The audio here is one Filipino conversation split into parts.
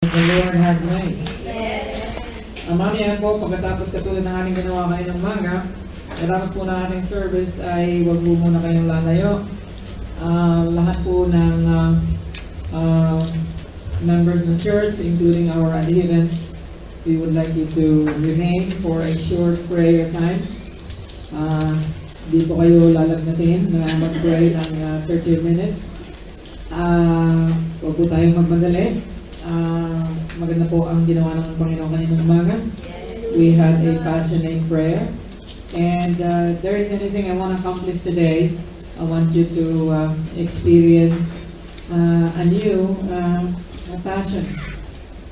The Lord has made. Yes. Mamaya po, pagkatapos katulad ng ating ginawa kayo ng umaga, pagkatapos po ng ating service ay huwag po muna kayong lalayo. Lahat po ng members ng church, including our adherents, we would like you to remain for a short prayer time. Di po kayo lalagnatin na mag-pray ng 30 minutes. Huwag po tayong magmadali. Maganda po ang ginawa ng Panginoon kaninang umaga. We had a passionate prayer. And there is anything I want to accomplish today, I want you to experience a new passion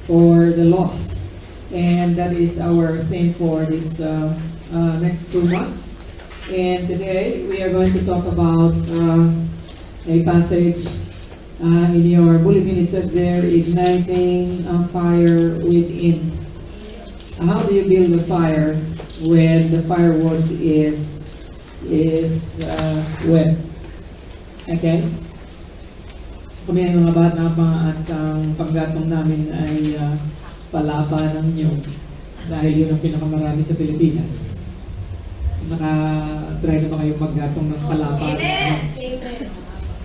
for the lost. And that is our theme for this next 2 months. And today we are going to talk about a passage in your bulletin. It says there, igniting a fire within. How do you build a fire when the firewood is wet? Okay? Kami ay mga bata pa at ang paggatong namin ay palaba ng nyog dahil yun ang pinakamarami sa Pilipinas. Naka-try na ba kayo maggatong ng palaba?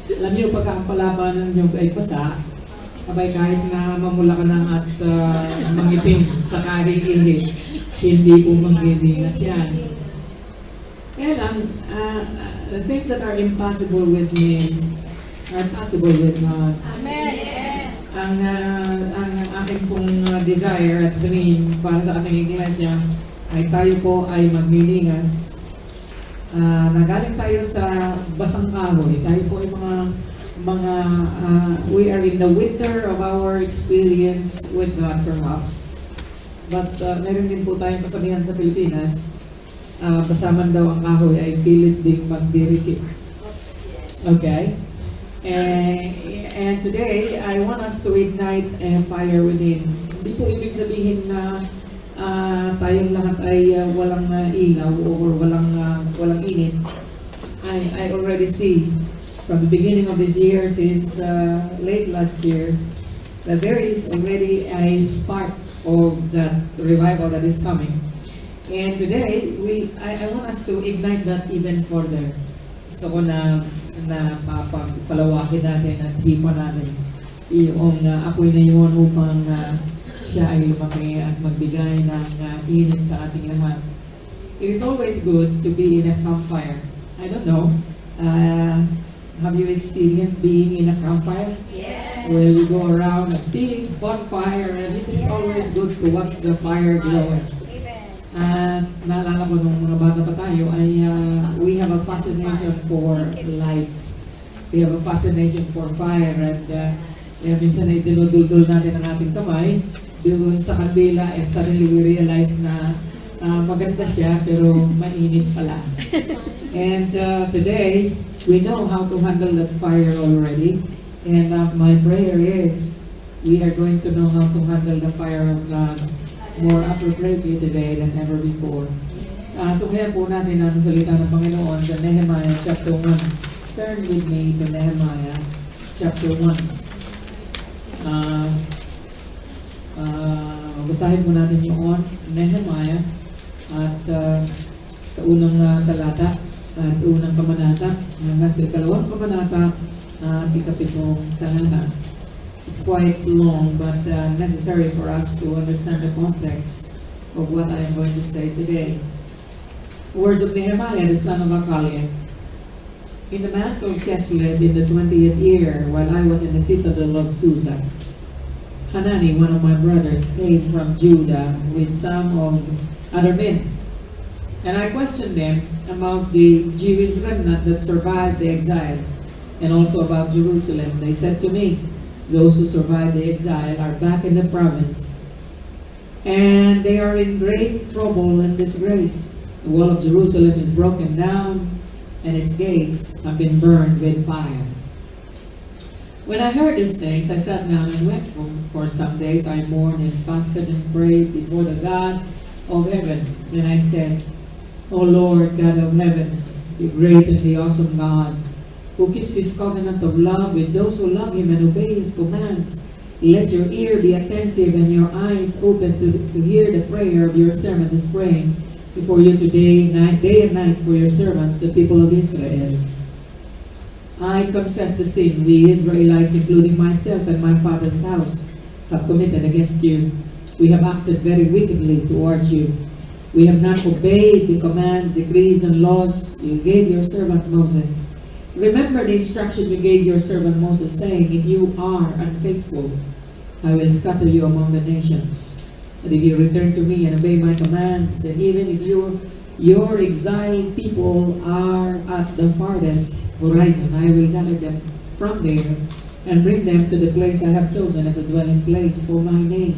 Alam niyo, pagka ang palaba ng nyog ay pasa, abay kahit na mamula ka na at mangitim sa kahit-ihit, hindi po magdidinas yan. Kaya lang, the things that are impossible with men are possible with God. Amen. Ang aking pong desire at dream para sa ating iglesia ay tayo po ay maglilinas. Nagaling tayo sa basang kahoy. Tayo po ay we are in the winter of our experience with God perhaps. But meron din po tayong kasabihan sa Pilipinas, basaman daw ang kahoy ay pilit ding magdirikit. Okay? And today, I want us to ignite a fire within. Hindi po ibig sabihin na tayong lahat ay walang ilaw or walang init. I already see from the beginning of this year, since late last year, that there is already a spark of that revival that is coming. And today, I want us to ignite that even further. Gusto ko na palawakin natin at hipa natin yung apoy na yun upang siya ay lumaki at magbigay ng init sa ating lahat. It is always good to be in a campfire. I don't know, have you experienced being in a campfire? Yes. Where we go around a big bonfire and it is always good to watch the fire glowing. Naalala ko nung mga bata pa tayo ay we have a fascination for lights. We have a fascination for fire and minsan ay dinudul-dul natin ang ating kamay doon sa kandila and suddenly we realize na maganda siya pero mainit pala. And today, we know how to handle that fire already. And my prayer is we are going to know how to handle the fire of God more appropriately today than ever before. Tunghayan po natin ang salita ng Panginoon sa Nehemiah chapter 1. Turn with me to Nehemiah chapter 1. Basahin po natin yung Nehemiah at sa unang talata at unang kabanata hanggang sa ikalawang kabanata at ikapitong talata. It's quite long but necessary for us to understand the context of what I am going to say today. Words of Nehemiah, the son of Hakaliah. In the month of Kislev, in the 20th year, while I was in the citadel of Susa, Hanani, one of my brothers, came from Judah with some of other men. And I questioned them about the Jewish remnant that survived the exile, and also about Jerusalem. They said to me, those who survived the exile are back in the province, and they are in great trouble and disgrace. The wall of Jerusalem is broken down, and its gates have been burned with fire. When I heard these things, I sat down and wept. For some days I mourned and fasted and prayed before the God of heaven. Then I said, O Lord, God of heaven, the great and the awesome God, who keeps his covenant of love with those who love him and obey his commands, Let your ear be attentive and your eyes open to hear the prayer of your servant is praying before you today, day and night for your servants, the people of Israel. I confess the sin we Israelites, including myself and my father's house, have committed against you. We have acted very wickedly towards you. We have not obeyed the commands, decrees, and laws you gave your servant Moses. Remember the instruction you gave your servant Moses, saying, if you are unfaithful, I will scatter you among the nations. But if you return to me and obey my commands, then even if your exiled people are at the farthest horizon, I will gather them from there and bring them to the place I have chosen as a dwelling place for my name.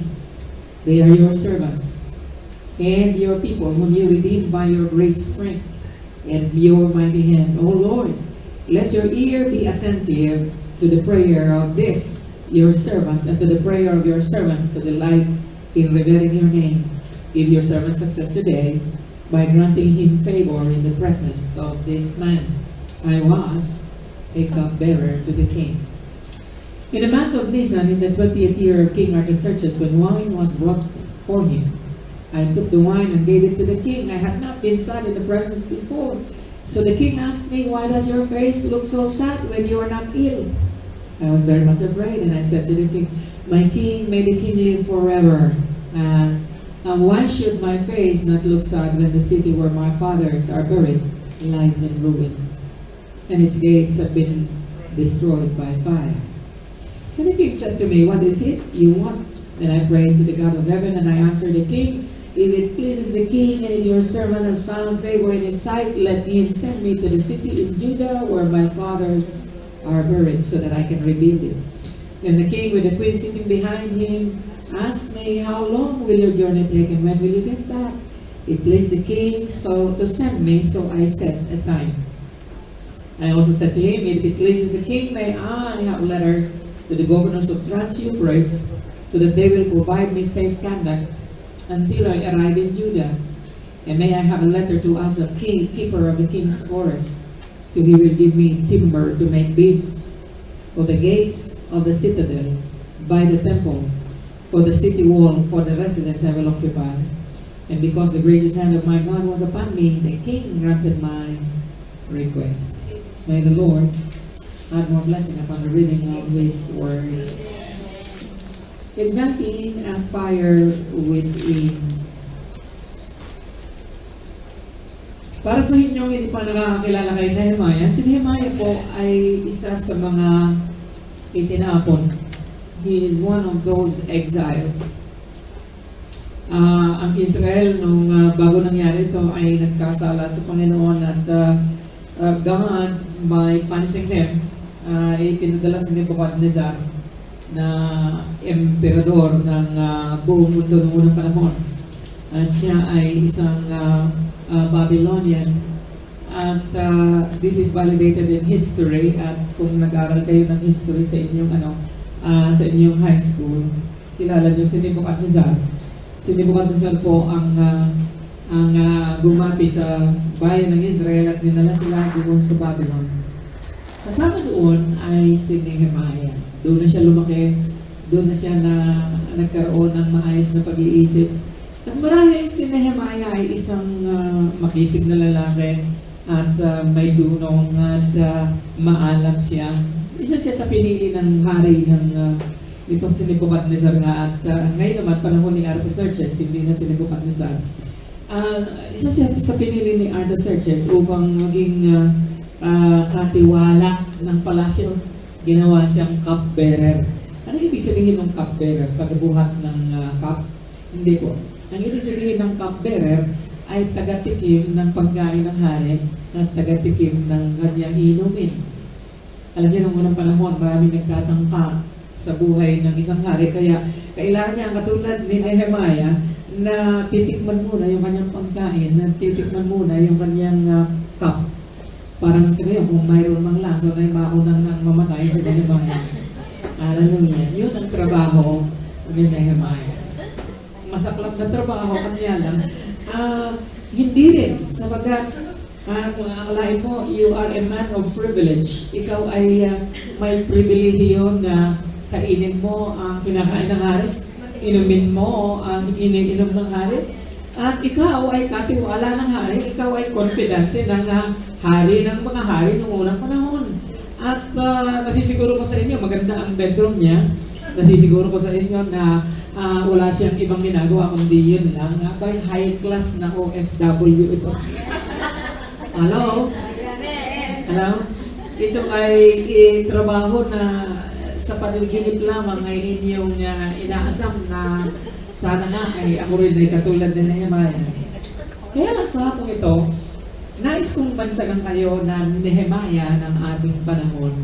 They are your servants and your people whom you redeemed by your great strength and your mighty hand. O Lord, let your ear be attentive to the prayer of this, your servant, and to the prayer of your servants who delight in revering your name. Give your servant success today by granting him favor in the presence of this man. I was a cupbearer to the king. In the month of Nisan, in the 20th year of King Artaxerxes, when wine was brought for him, I took the wine and gave it to the king. I had not been sad in the presence before. So the king asked me, why does your face look so sad when you are not ill? I was very much afraid, and I said to the king, my king, may the king live forever. And why should my face not look sad when the city where my fathers are buried lies in ruins, and its gates have been destroyed by fire? And the king said to me, what is it you want? Then I prayed to the God of heaven, and I answered the king, if it pleases the king, and if your servant has found favor in his sight, let him send me to the city in Judah where my fathers are buried, so that I can rebuild it. And the king, with the queen sitting behind him, asked me, how long will your journey take, and when will you get back? It pleased the king to send me, so I set a time. I also said to him, if it pleases the king, may I have letters to the governors of Trans-Euphrates, so that they will provide me safe conduct until I arrive in Judah. And may I have a letter to Asa, keeper of the king's forest, so he will give me timber to make beams for the gates of the citadel, by the temple, for the city wall, for the residence I will occupy. And because the gracious hand of my God was upon me, the king granted my request. May the Lord add more blessing upon the reading of His word. Igniting a fire within. Para sa inyong hindi pa nakakakilala kay Nehemiah, si Nehemiah po ay isa sa mga itinapon. He is one of those exiles. Ang Israel, nung bago nangyari ito, ay nagkasala sa Panginoon at God, by punishing them, ay pinadala si Nebuchadnezzar na emperador ng buong mundo noong unang panahon. At siya ay isang Babylonian. At this is validated in history. At kung nag-aral kayo ng history sa inyong sa inyong high school, kilala niyo si Nebuchadnezzar. Si Nebuchadnezzar po ang gumapi sa bayan ng Israel at dinala sila doon sa Babylon. Kasama doon ay si Nehemiah. Doon na siya lumaki, doon na siya nagkaroon ng maayos na pag-iisip. At marahil si Nehemiah ay isang makisig na lalaki at may dunong at maalam siya. Isa siya sa pinili ng hari ng itong si Nebuchadnezzar nga at ngayon naman panahon ni Artaxerxes, hindi na si Nebuchadnezzar. Isa siya sa pinili ni Artaxerxes upang maging katiwala ng palasyo. Ginawa siyang cupbearer. Ano ibig sabihin ng cupbearer? Pagbuhat ng cup? Hindi po. Ang ibig sabihin ng cupbearer ay tagatikim ng pagkain ng hari at tagatikim ng kanyang inumin. Alam niyo, nung unang panahon, maraming nagtatangka sa buhay ng isang hari. Kaya kailangan niya, katulad ni Nehemiah, na titikman muna yung kanyang pagkain, na titikman muna yung kanyang cup. Parang sa ngayon, kung mayroon mang laso na yung maunang nang mamatay sa Nehemiah. Hallelujah. Yun ang trabaho ni Nehemiah. Masaklap na trabaho, kanya lang. Hindi rin, sabagat kung akalain mo, you are a man of privilege. Ikaw ay may pribilehiyo na Kainin mo ang kinakain ng hari. Inumin mo ang iniinom ng hari. At ikaw ay katiwala ng hari. Ikaw ay confidente ng hari ng mga hari noong unang panahon. At nasisiguro ko sa inyo, maganda ang bedroom niya. Nasisiguro ko sa inyo na wala siyang ibang ginagawa kundi yun lang. By high class na OFW ito. Hello? Hello? Ito ay trabaho na sa panaginip lamang ay inyong inaasam na sana nga ay ako rin ay katulad din na Nehemiah. Kaya sa hapong ito, nais kong bansagan kayo na Nehemiah ng ating panahon.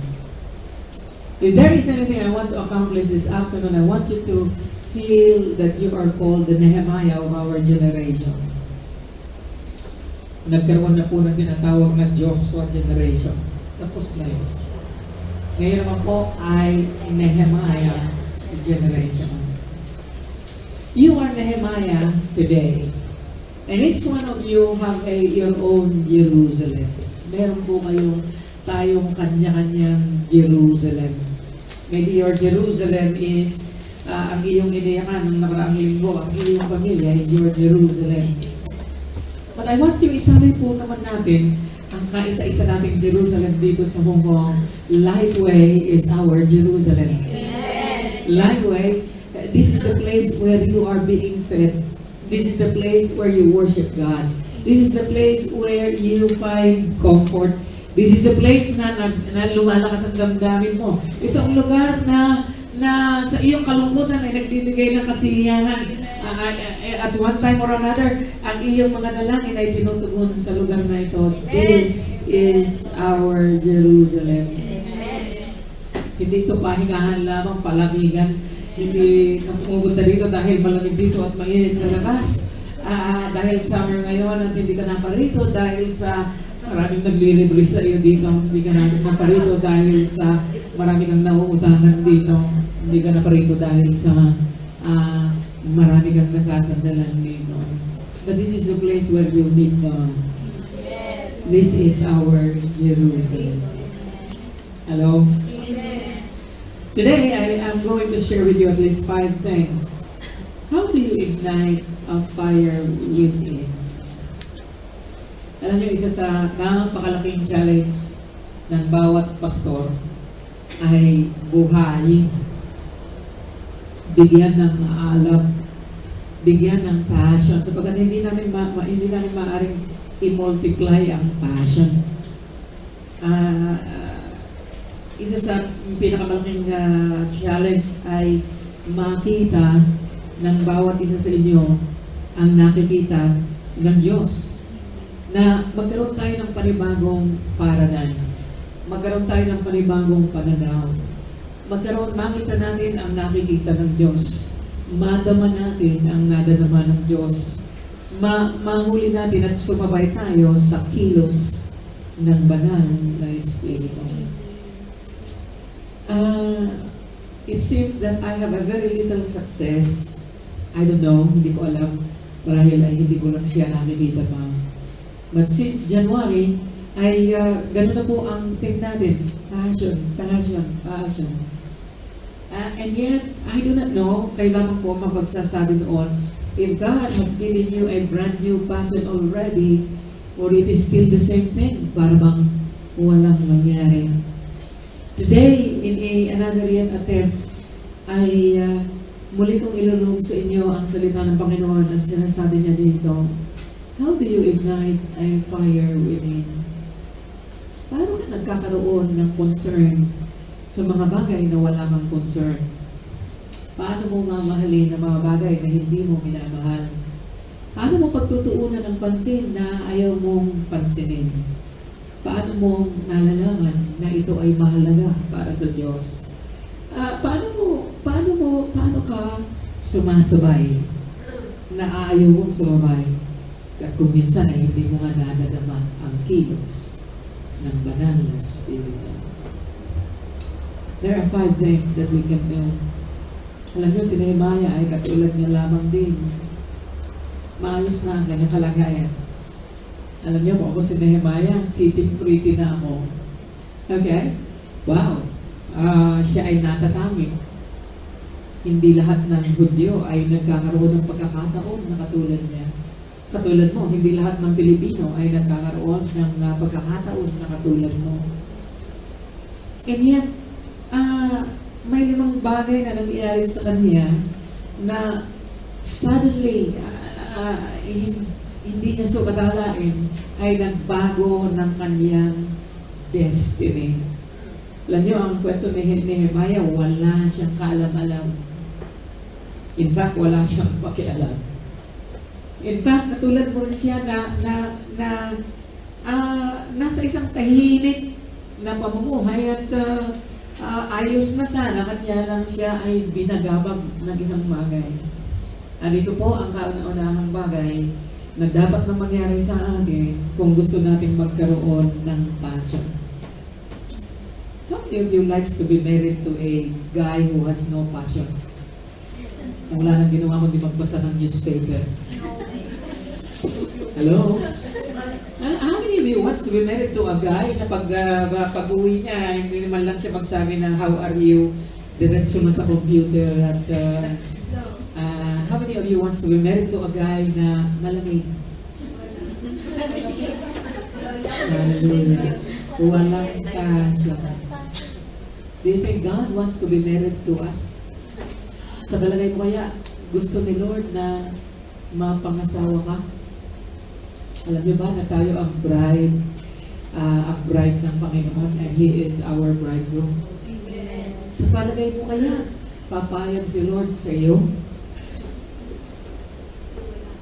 If there is anything I want to accomplish this afternoon, I want you to feel that you are called the Nehemiah of our generation. Nagkaroon na po ng tinatawag na Joshua generation. Tapos na yun. Ngayon naman po ay Nehemiah generation. You are Nehemiah today. And each one of you have your own Jerusalem. Meron po tayong kanya-kanyang Jerusalem. Maybe your Jerusalem is ang iyong iniyakan ng nakaraang linggo, ang iyong pamilya is your Jerusalem. But I want you isalay po naman natin ang kaisa-isa nating Jerusalem dito sa Hong Kong. Lifeway is our Jerusalem. Lifeway, this is the place where you are being fed. This is the place where you worship God. This is the place where you find comfort. This is the place na lumalakas ang damdamin mo. Ito ang lugar na sa iyong kalungkutan ay nagbibigay ng kasiyahan. At one time or another, ang iyong mga dalangin ay tinutugon sa lugar na ito. This is our Jerusalem. Hindi ito pahingahan lamang, palamigan. Hindi pumunta dito dahil malamig dito at mainit sa labas. Dahil summer ngayon at hindi ka naparito, dahil sa maraming naglilibre sa iyo dito, hindi ka naparito dahil sa marami kang nauutangan dito, hindi ka naparito dahil sa marami kang nasasandalan dito. But this is the place where you meet God. This is our Jerusalem. Hello? Today, I am going to share with you at least 5 things. How do you ignite a fire within? Alam niyo, isa sa napakalaking challenge ng bawat pastor ay buhayin, bigyan ng alam, bigyan ng passion, sapagkat hindi namin maaaring i-multiply ang passion. Isa sa pinakamalaking challenge ay makita ng bawat isa sa inyo ang nakikita ng Diyos. Na magkaroon tayo ng panibagong paradigm. Magkaroon tayo ng panibagong pananaw. Makita natin ang nakikita ng Diyos. Madama natin ang nadadama ng Diyos. Mahuli natin at sumabay tayo sa kilos ng banal na Espiritu. It seems that I have a very little success. I don't know, hindi ko alam. Marahil ay hindi ko lang siya nakikita pa. But since January, ay gano'n na po ang thing natin. Passion. And yet, I do not know, kailangan po mapagsasabi noon, if God has given you a brand new passion already, or it is still the same thing, para bang walang mangyari. Today, in another yet attempt, ay muli kong ilulong sa inyo ang salita ng Panginoon at sinasabi niya dito, how do you ignite a fire within? Paano ka nagkakaroon ng concern sa mga bagay na wala kang concern? Paano mo mamahalin ang mga bagay na hindi mo minamahal? Paano mo pagtutuunan ng pansin na ayaw mong pansinin? Paano mo nalalaman na ito ay mahalaga para sa Diyos? Paano ka sumasabay na ayaw mong sumabay? At kung minsan ay hindi mo nga nadadama ang kilos ng banal na Espiritu. There are 5 things that we can do. Alam niyo, si Nehemiah ay katulad niya lamang din. Maayos na ang kanyang kalagayan. Alam niyo, kung ako si Nehemiah, sitting pretty na ako. Okay? Wow! Siya ay natatanging. Hindi lahat ng Hudyo ay nagkakaroon ng pagkakataon na katulad niya. Katulad mo, hindi lahat ng Pilipino ay nagkakaroon ng pagkakataon na katulad mo. And yet, may limang bagay na nangyari sa kanya na suddenly, hindi niya sukatalain, ay nagbago ng kanyang destiny. Alam niyo, ang kwento ni Nehemiah, wala siyang kaalam-alam. In fact, wala siyang pakialam. In fact, katulad mo rin siya na nasa isang tahimik na pamumuhay at ayos na sana, kanya lang siya ay binagabag ng isang bagay. Andito po ang kauna-unahang bagay na dapat na mangyari sa atin kung gusto natin magkaroon ng passion. How many of you likes to be married to a guy who has no passion? Wala nang ginawa kundi magbasa ng newspaper. Hello? How many of you wants to be married to a guy na pag-uwi niya, hindi naman lang siya magsabi na how are you, diretso na sa computer at how many of you wants to be married to a guy na malamig? Hallelujah. Walang passion. Do you think God wants to be married to us? Sa palagay mo kaya, gusto ni Lord na mapangasawa ka? Alam niyo ba na tayo ang bride ng Panginoon and He is our bridegroom? Sa palagay mo kaya, papayag si Lord sa iyo?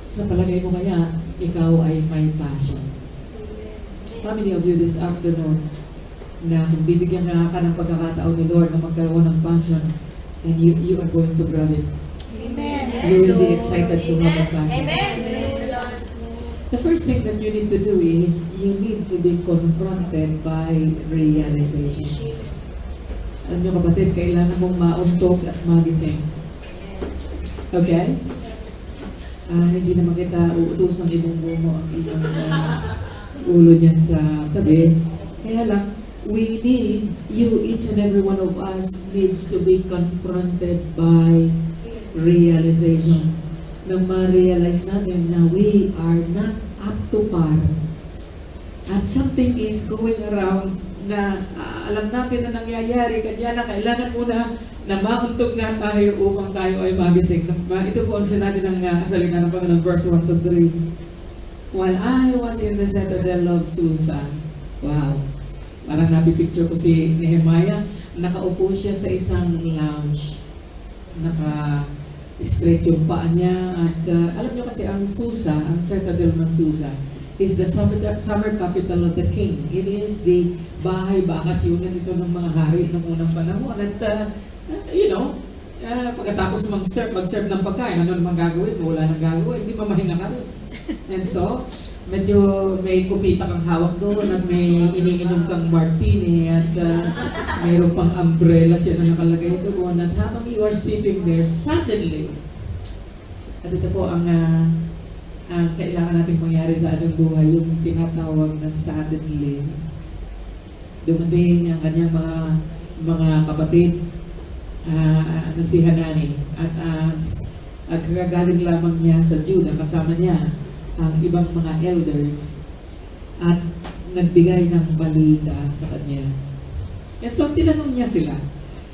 Sa palagay mo kaya, ikaw ay may passion? How many of you this afternoon na kung bibigyan ka ng pagkakataon ni Lord na magkaroon ng passion and you are going to grab it? Amen. You will be excited to have a passion. Amen. Praise the Lord. The first thing that you need to do is you need to be confronted by realization. Alam niyo kapatid, kailangan mong mauntog at magising. Okay? Hindi naman kita uutosang ibunggo mo ang ibang ulo dyan sa tabi. Kaya lang, we need, each and every one of us needs to be confronted by realization. Nang ma-realize natin na we are not up to par at something is going around na alam natin na nangyayari, kanya na kailangan muna na mauntog nga tayo upang tayo ay magising. Ito po ang sinabi ng salita ng Panginoon, verse 1 to 3. While I was in the citadel of Susa, wow, parang napipicture ko si Nehemiah, nakaupo siya sa isang lounge, straight yung paa niya at alam niyo kasi ang Susa, ang citadel ng Susa is the summer capital of the king. It is the bahay bakasyonan dito ng mga hari ng unang panahon at pagkatapos mag-serve ng pagkain, ano naman gagawin? Wala nang gagawin, hindi mamahinga ka rin. And so, medyo may kupita kang hawak doon at may iniinom kang martini at mayroon pang umbrella siya na nakalagay doon at habang you are sitting there, suddenly, at ito po ang kailangan natin mangyari sa ating buhay, yung tinatawag na suddenly. Dumating ang kanyang mga kapatid na si Hanani at kagagaling lamang niya sa Judah, kasama niya ang ibang mga elders at nagbigay ng balita sa kanya. And so, tinanong niya sila.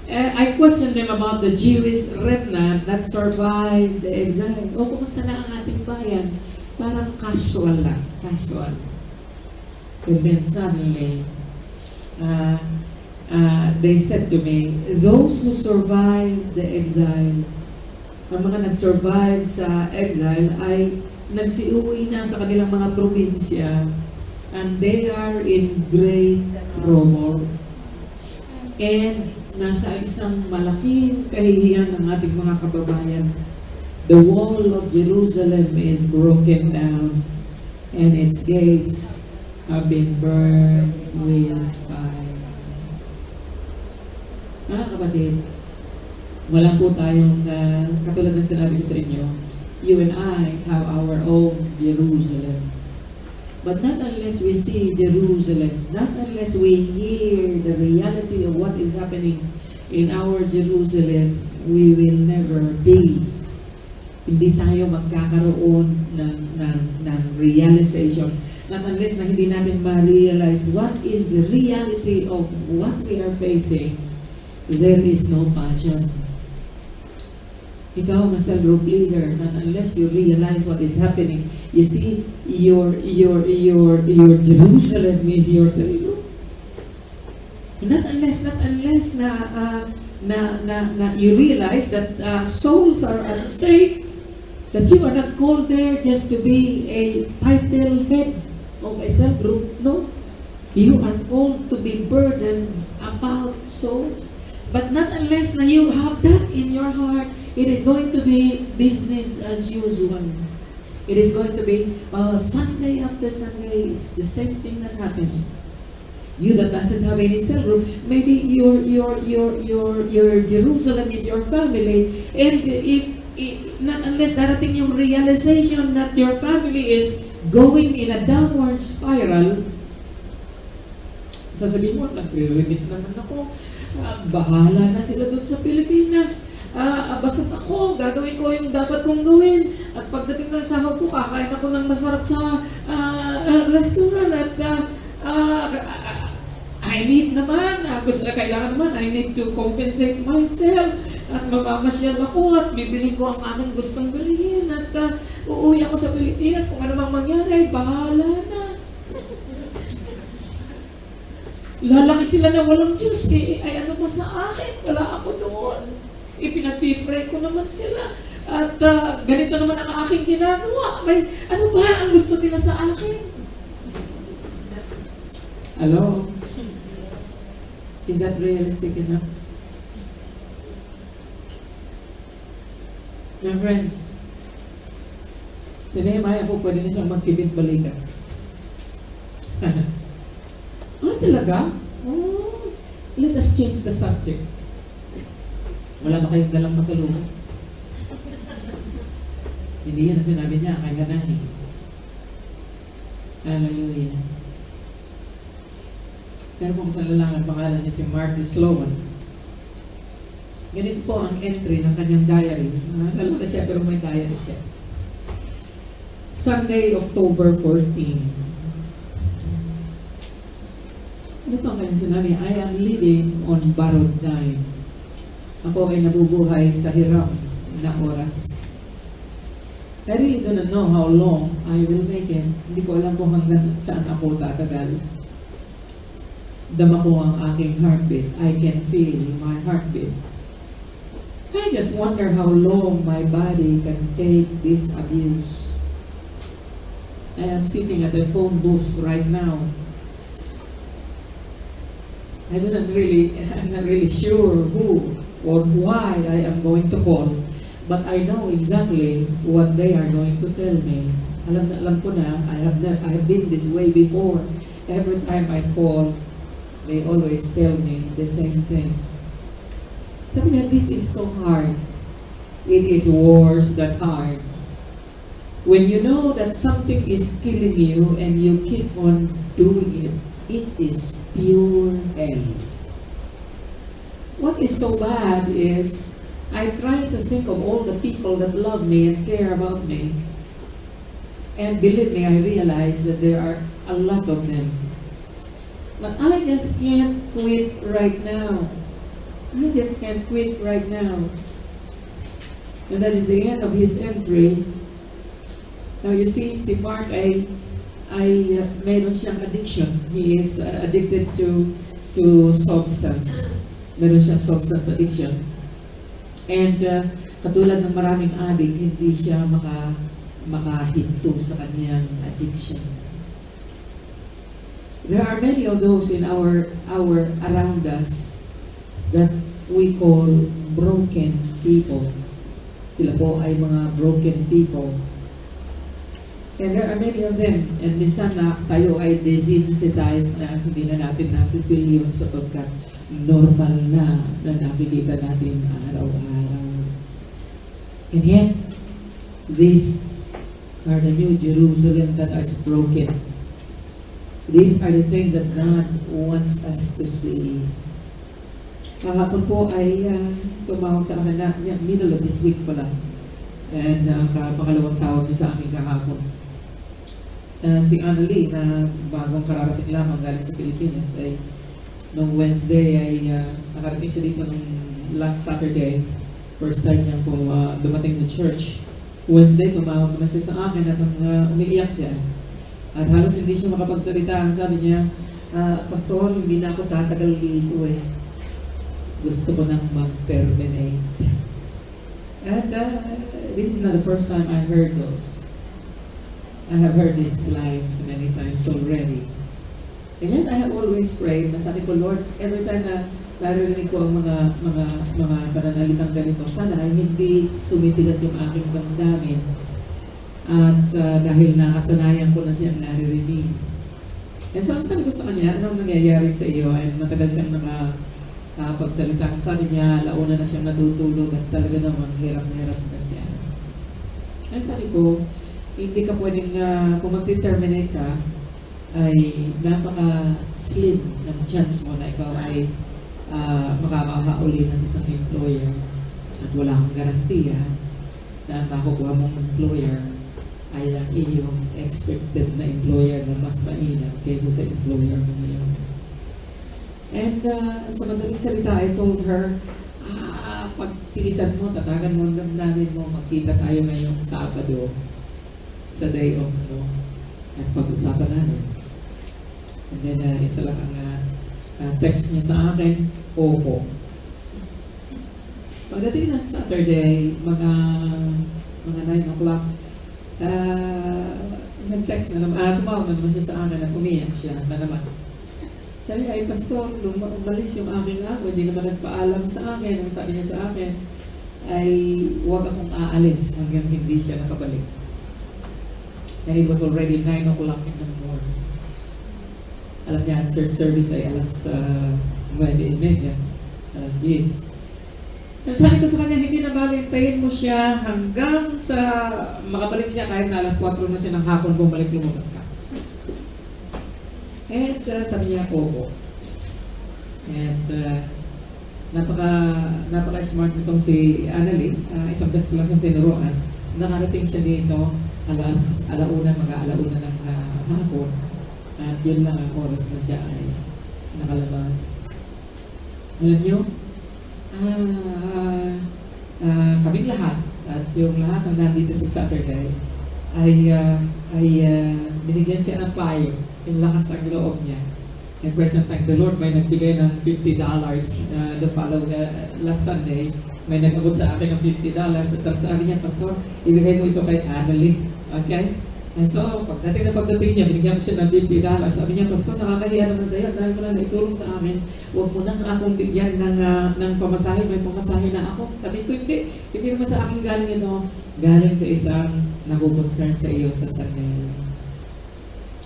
I questioned them about the Jewish remnant that survived the exile. Kumusta na ang ating bayan? Parang casual lang. Casual. And then suddenly, they said to me, those who survived the exile, ang mga nag-survive sa exile ay nagsiuwi na sa kanilang mga probinsya and they are in great trouble. And nasa isang malaking kahihiyan ng ating mga kababayan. The wall of Jerusalem is broken down and its gates have been burned with fire. Mga kapatid, wala po tayong katulad ng sinabi ko sa inyo, you and I have our own Jerusalem. But not unless we see Jerusalem, not unless we hear the reality of what is happening in our Jerusalem, we will never be. Hindi tayo magkakaroon ng realization. Not unless na hindi natin ma-realize what is the reality of what we are facing, there is no passion. Ikaw, na cell group leader, not unless you realize what is happening, you see, your Jerusalem is your cell group. Not unless na you realize that souls are at stake, that you are not called there just to be a title head of a cell group. No, you are called to be burdened about souls. But not unless na you have that in your heart, it is going to be business as usual. It is going to be Sunday after Sunday, it's the same thing that happens. You that doesn't have any cell group, maybe your Jerusalem is your family, and if not unless darating yung realization that your family is going in a downward spiral, sasabihin mo, nagre-remit naman ako, bahala na sila doon sa Pilipinas, basta't ako, gagawin ko yung dapat kong gawin, at pagdating ng sahod ko, kakain ako ng masarap sa restaurant, at I need naman, kailangan naman, I need to compensate myself, at mamamasyal ako, at bibili ko ang aking gustong bilhin, at uuwi ako sa Pilipinas, kung ano mang mangyari, bahala na. Lalaki sila na walang Diyos, ay ano pa sa akin, wala ako doon. Ipinagpipray ko naman sila, at ganito naman ang aking ginagawa. May, ano ba ang gusto nila sa akin? Hello? Is that realistic enough? My friends, si Nehemiah po pwede na siyang magkibit balikan. Talaga? Oh, let us change the subject. Wala ba kayong dalang masalubong? Hindi yan ang sinabi niya kay Hanani. Hallelujah. Pero kung isang lalaki, pangalan niya si Mark Sloan. Ganito po ang entry ng kanyang diary. Lalaki siya pero may diary siya. Sunday, October 14. Ito ang kanyang sinabi, I am living on borrowed time. Ako ay nabubuhay sa hiram na oras. I really don't know how long I will make it. Hindi ko alam kung hanggang saan ako tatagal. Dama ko ang aking heartbeat. I can feel my heartbeat. I just wonder how long my body can take this abuse. I am sitting at the phone booth right now. I'm not really sure who or why I am going to call, but I know exactly what they are going to tell me. Alam ko na, I have been this way before. Every time I call, they always tell me the same thing. Sabi niya, this is so hard. It is worse than hard. When you know that something is killing you and you keep on doing it, it is pure hell. What is so bad is I try to think of all the people that love me and care about me. And believe me, I realize that there are a lot of them. But I just can't quit right now. I just can't quit right now. And that is the end of his entry. Now you see, si Mark ay mayroon siyang addiction. He is addicted to substance. Meron siyang substance addiction. And katulad ng maraming addict, hindi siya makahinto sa kanyang addiction. There are many of those in our around us that we call broken people. Sila po ay mga broken people. And there are many of them. And minsan na tayo ay desensitized na hindi na natin na-feel yun sapagkat normal na nakikita natin araw-araw. And yet, these are the new Jerusalem that is broken. These are the things that God wants us to see. Kahapon po ay tumawag sa akin na middle of this week pala. And pangalawang tawag niya sa akin kahapon. Si Annalie na bagong kararating lamang galing sa Pilipinas ay noong Wednesday ay nakarating siya dito nung last Saturday. First time niya po dumating sa church. Wednesday, tumawag naman siya sa akin at umiiyak siya. At halos hindi siya makapagsalita. Ang sabi niya, Pastor, hindi na ako tatagal dito eh. Gusto ko nang mag-terminate. And this is not the first time I heard those. I have heard these lines many times already. And yet I have always prayed na sabi ko, Lord, every time na naririnig ko ang mga pananalitang ganito, sana ay hindi tumitigas yung aking damdamin. At dahil nakasanayan ko na siyang naririnig. And so, sabi ko sa kanya, anong nangyayari sa iyo? And matagal siyang pagsalita. Sabi niya, launa na siyang natutulog at talaga naman hirap na hirap na siya. And sabi ko, hindi ka pwedeng, kung mag-terminate ka, ay napaka-slim ng chance mo na ikaw ay makakauli ng isang employer. At wala kang garantiya na makukuha mong employer ay ang iyong expected na employer na mas mainam kaysa sa employer mo ngayon. And sa madaling salita, I told her, pag tinisan mo, tatagan mo ang damdamin mo, magkita tayo ngayong Sabado sa day off mo at pag-usapan natin. And then, isa lang ang text niya sa akin, opo. Pagdating na Saturday, mga 9 o'clock, nag-text na naman, tumawag na naman siya sa akin at umiyak siya na naman. Sabi niya, ay Pastor, umalis yung aking ako, hindi naman nagpaalam sa akin. Ang sabi niya sa akin, ay huwag akong aalis hanggang hindi siya nakabalik. And it was already 9 o'clock in the morning. Alam niya, ang church service ay alas 9:30, alas 10. Sabi ko sa kanya, hindi na balintayin mo siya hanggang sa makabalik siya kahit na alas 4 na siya ng hapon, bumalik lumabas ka. And sabi niya, opo. And napaka-smart nitong si Annalie, isang best class ang tinuruan. Nakarating siya dito, alauna ng hapon. At yun lang ang oras na siya ay nakalabas. Alam niyo, kaming lahat, at yung lahat ang nandito sa Saturday, ay binigyan siya ng payo, yung lakas ng loob niya. And present thank the Lord, may nagbigay ng $50 the following last Sunday. May nag-abot sa akin ng $50 at sabi niya, Pastor, ibigay mo ito kay Annalie. Okay? And so, pagdating niya, binigyan ko siya ng $50. Sabi niya, Pastor, nakakahiya naman sa iyo dahil mo na naitulong sa akin. Huwag mo nang akong bigyan ng pamasahe. May pamasahe na ako. Sabi ko, hindi naman sa akin galing ito. Galing sa isang nakukoncern sa iyo sa Sunday.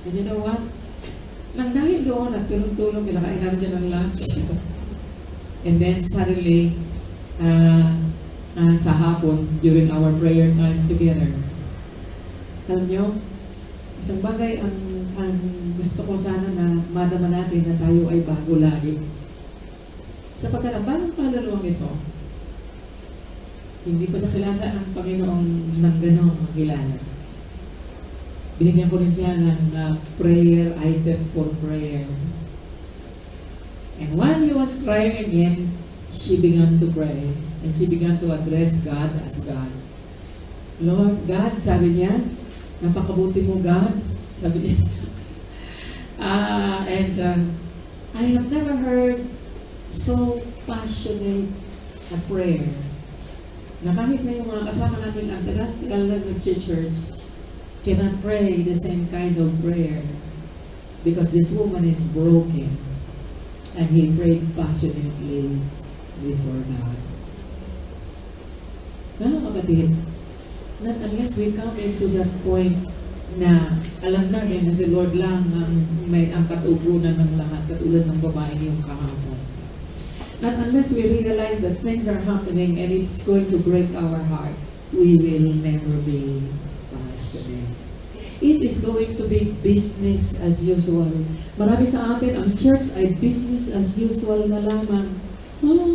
And you know what? Nang dahil doon at tulong-tulong, kinakain namin siya ng lunch. And then suddenly, sa hapon, during our prayer time together, alam niyo, isang bagay ang gusto ko sana na madama natin na tayo ay bago lagi. Sapagkat ang bagong kaluluwang ito, hindi pa nakilala ang Panginoong nang gano'ng makilala. Binigyan ko rin siya ng prayer item for prayer. And while he was crying again, she began to pray. And she began to address God as God. Lord, God, sabi niya, napakabuti mo, God. Sabi niya. I have never heard so passionate a prayer na kahit na yung mga kasama namin ang tagal lang nag-church cannot pray the same kind of prayer because this woman is broken and he prayed passionately before God. Ano kapatid? Not unless we come into that point na alam namin na si Lord lang ang may ang katugunan ng lahat, katulad ng babae niyong kahapon. Not unless we realize that things are happening and it's going to break our heart, we will never be passionate. It is going to be business as usual. Marami sa atin, ang church ay business as usual na lamang. Oh,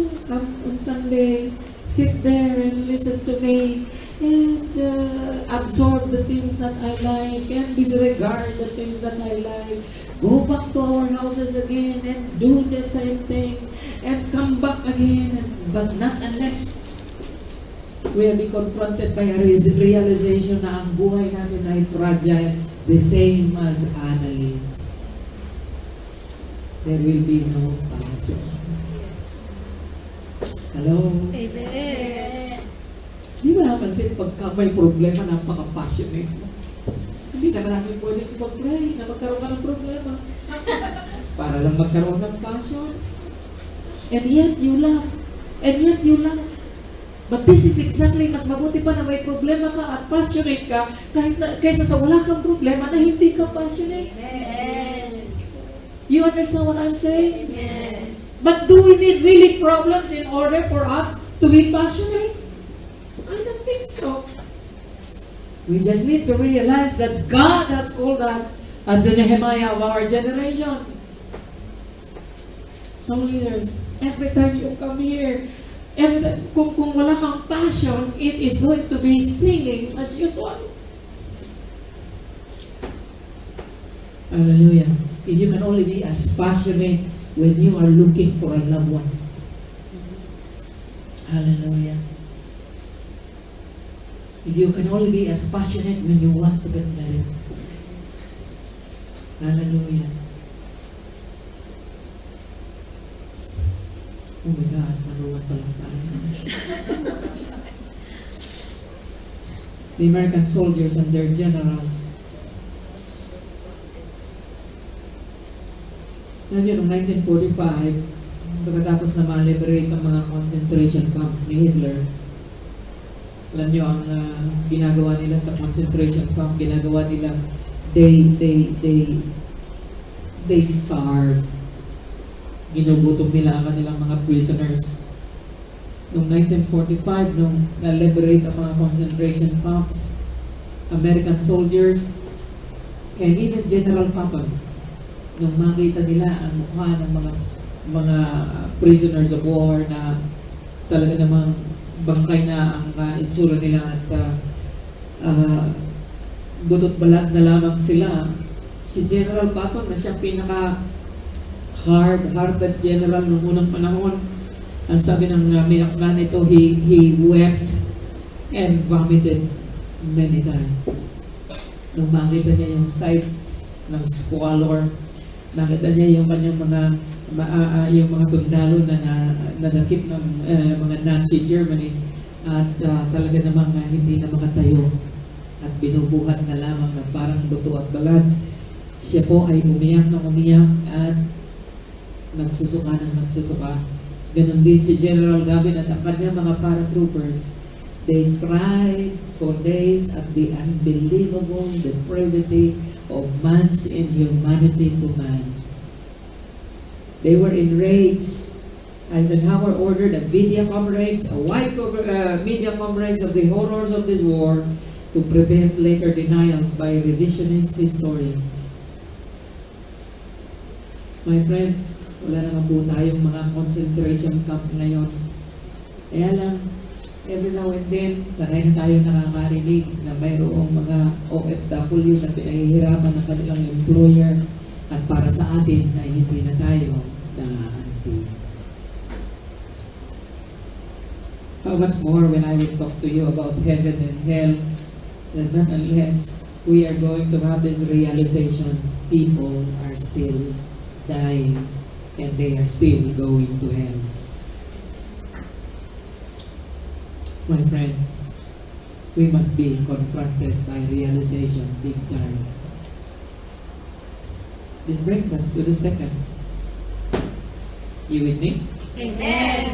Sunday, sit there and listen to me and absorb the things that I like and disregard the things that I like. Go back to our houses again and do the same thing and come back again, but not unless we will be confronted by a realization na ang buhay natin ay fragile, the same as Annalise. There will be no passion. Hello? Amen. Di ba napansin pagka may problema, napaka-passionate mo? Hindi naman namin pwedeng mag-pray na magkaroon ka ng problema. Para lang magkaroon ng passion. And yet you laugh. And yet you laugh. But this is exactly, mas mabuti pa na may problema ka at passionate ka kaysa sa wala kang problema na hindi ka passionate. Amen. You understand what I'm saying? Yes. But do we need really problems in order for us to be passionate? I don't think so. We just need to realize that God has called us as the Nehemiah of our generation. So leaders, every time you come here, every time, kung wala kang passion, it is going to be singing as usual. Hallelujah. If you can only be as passionate when you are looking for a loved one. Hallelujah. If you can only be as passionate when you want to get married. Hallelujah. Oh my God, manuwan pa lang tayo. The American soldiers and their generals. Alam niyo, noong 1945, pagkatapos na ma-liberate ang mga concentration camps ni Hitler, alam niyo, ang ginagawa nila sa concentration camp, ginagawa nila, they starve. Ginugutom nila ang kanilang mga prisoners. Noong 1945, nung na-liberate ang mga concentration camps, American soldiers, and even General Patton, nung makita nila ang mukha ng mga prisoners of war na talaga namang bangkay na ang itsura nila at butot balat na lamang sila, si General Patton na siya pinaka hard-hearted general noong unang panahon, ang sabi ng may aklan ito, he wept and vomited many times. Nung makita niya yung sight ng squalor, nakita niya yung kanyang yung mga sundalo na nadakip ng mga Nazi Germany at talaga namang hindi na makatayo at binubuhat na lamang na parang buto at balat. Siya po ay umiyak na umiyak at nagsusuka ng nagsusuka. Ganon din si General Gavin at ang kanyang mga paratroopers. They cried for days at the unbelievable depravity of man's inhumanity to man. They were enraged. Eisenhower ordered a media coverage of the horrors of this war to prevent later denials by revisionist historians. My friends, wala naman po tayong mga concentration camp ngayon. Kaya lang, every now and then, sanay na tayo nakakarinig na mayroong mga OFW na pinahihirapan ng kanilang employer at para sa atin ay hindi na tayo naanti. How much more when I will talk to you about heaven and hell, that not unless we are going to have this realization, people are still dying and they are still going to hell. My friends, we must be confronted by realization big time. This brings us to the second. You with me? Amen.